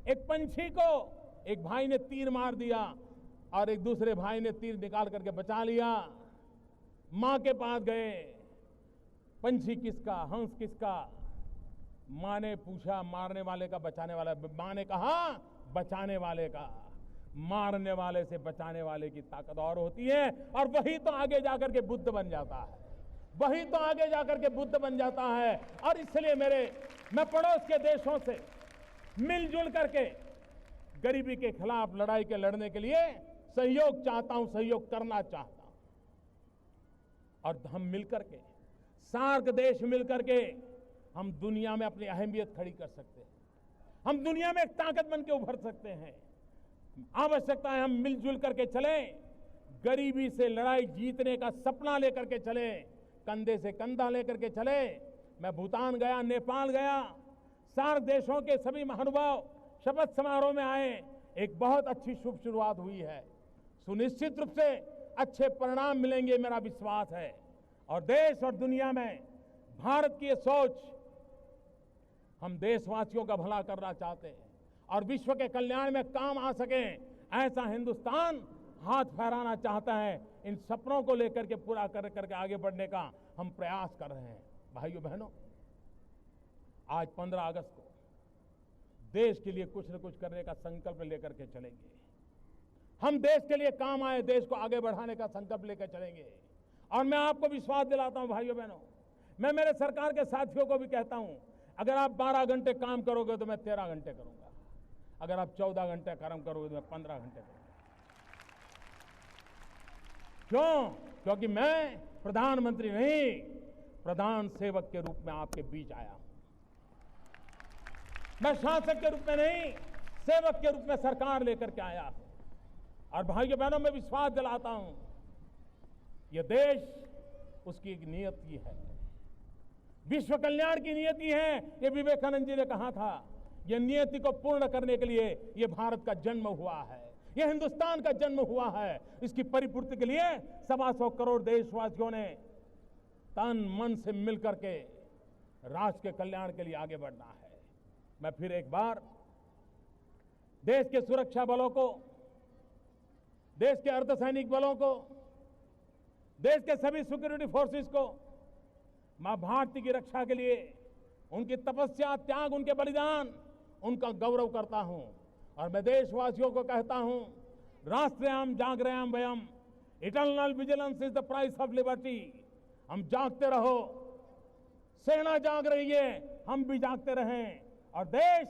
एक पंछी को एक भाई ने तीर मार दिया और एक दूसरे भाई ने तीर निकाल करके बचा लिया। मां के पास गए, पंछी किसका, हंस किसका? मां ने पूछा, मारने वाले का, बचाने वाला? मां ने कहा बचाने वाले का। मारने वाले से बचाने वाले की ताकत और होती है, और वही तो आगे जाकर के बुद्ध बन जाता है, वही तो आगे जाकर के बुद्ध बन जाता है। और इसलिए मैं पड़ोस के देशों से मिलजुल करके गरीबी के खिलाफ लड़ाई के लड़ने के लिए सहयोग चाहता हूं, सहयोग करना चाहता हूं। और हम मिलकर के, सार्क देश मिलकर के हम दुनिया में अपनी अहमियत खड़ी कर सकते हैं, हम दुनिया में एक ताकत बन के उभर सकते हैं। आवश्यकता है हम मिलजुल करके चले, गरीबी से लड़ाई जीतने का सपना लेकर के चले, कंधे से कंधा लेकर के चले। मैं भूटान गया, नेपाल गया, सार्क देशों के सभी महानुभाव शपथ समारोह में आए, एक बहुत अच्छी शुभ शुरुआत हुई है। सुनिश्चित रूप से अच्छे परिणाम मिलेंगे, मेरा विश्वास है। और देश और दुनिया में भारत की ये सोच, हम देशवासियों का भला करना चाहते हैं और विश्व के कल्याण में काम आ सके, ऐसा हिंदुस्तान हाथ फहराना चाहता है। इन सपनों को लेकर के पूरा करके आगे बढ़ने का हम प्रयास कर रहे हैं। भाइयों बहनों, आज 15 अगस्त को देश के लिए कुछ न कुछ करने का संकल्प लेकर के चलेंगे। हम देश के लिए काम आए, देश को आगे बढ़ाने का संकल्प लेकर चलेंगे। और मैं आपको विश्वास दिलाता हूं भाइयों बहनों, मैं मेरे सरकार के साथियों को भी कहता हूं, अगर आप 12 घंटे काम करोगे तो मैं 13 घंटे करूंगा, अगर आप 14 घंटे काम करोगे तो मैं 15 घंटे करूंगा। क्यों? क्योंकि मैं प्रधानमंत्री नहीं, प्रधान सेवक के रूप में आपके बीच आया हूं। मैं शासक के रूप में नहीं, सेवक के रूप में सरकार लेकर के आया हूं। और भाइयों बहनों, मैं विश्वास दिलाता हूं, यह देश उसकी एक नियति है, विश्व कल्याण की नियति है। ये विवेकानंद जी ने कहा था, यह नियति को पूर्ण करने के लिए यह भारत का जन्म हुआ है, यह हिंदुस्तान का जन्म हुआ है। इसकी परिपूर्ति के लिए 125 करोड़ देशवासियों ने तन मन से मिलकर के राष्ट्र के कल्याण के लिए आगे बढ़ना है। मैं फिर एक बार देश के सुरक्षा बलों को, देश के अर्धसैनिक बलों को, देश के सभी सिक्योरिटी फोर्सेस को मां भारती की रक्षा के लिए उनकी तपस्या, त्याग, उनके बलिदान, उनका गौरव करता हूं। और मैं देशवासियों को कहता हूं, राष्ट्रयाम जागरयाम वयम, eternal vigilance is the price of liberty. हम जागते रहो, सेना जाग रही है, हम भी जागते रहें और देश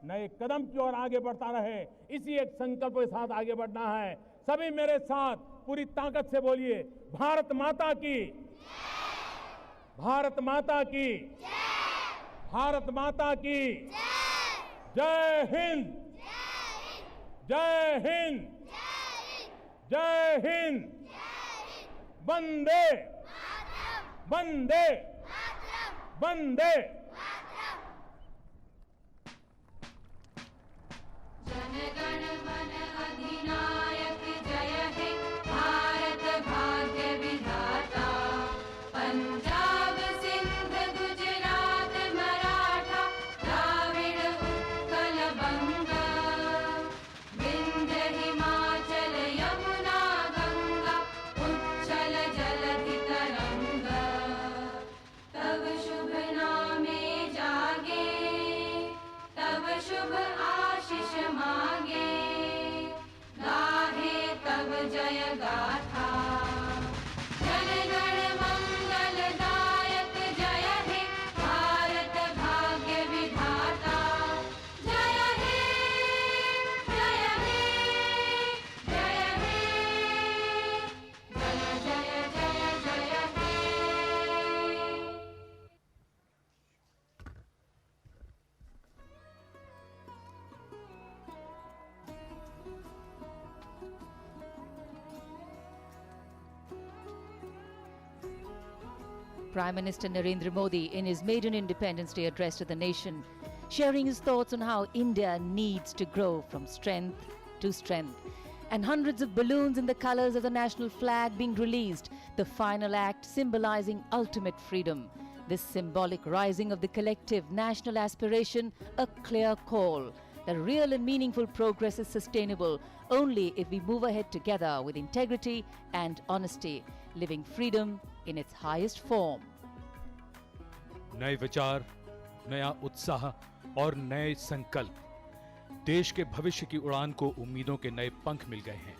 नए कदम की ओर आगे बढ़ता रहे। इसी एक संकल्प के साथ आगे बढ़ना है। सभी मेरे साथ पूरी ताकत से बोलिए, भारत माता की, भारत माता की, भारत माता की जय हिंद, जय हिंद, जय हिंद, वंदे वंदे वंदे। जनगण मन अधिनायक जय हे भारत भाग्य विधाता। पंजाब सिंध गुजरात मराठा द्राविड़ उत्कल बंग। विंध्य हिमाचल यमुना गंगा उच्छल जलधि तरंग। तब शुभ नामे जागे, तब शुभ आशीष मांगे। गाहे तब जय गाथा। जनगण मंगलदायक जय हे भारत भाग्य विधाता। जय हे, जय हे, जय हे, जय जय जय जय हे। Prime Minister Narendra Modi, in his maiden Independence Day address to the nation, sharing his thoughts on how India needs to grow from strength to strength, and hundreds of balloons in the colors of the national flag being released, the final act symbolizing ultimate freedom. This symbolic rising of the collective national aspiration, a clear call that real and meaningful progress is sustainable only if we move ahead together with integrity and honesty, living freedom in its highest form. नए विचार, नया उत्साह और नए संकल्प, देश के भविष्य की उड़ान को उम्मीदों के नए पंख मिल गए हैं।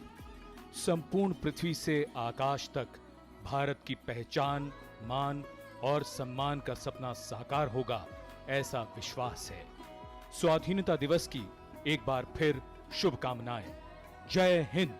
संपूर्ण पृथ्वी से आकाश तक भारत की पहचान, मान और सम्मान का सपना साकार होगा, ऐसा विश्वास है। स्वाधीनता दिवस की एक बार फिर शुभकामनाएं। जय हिंद।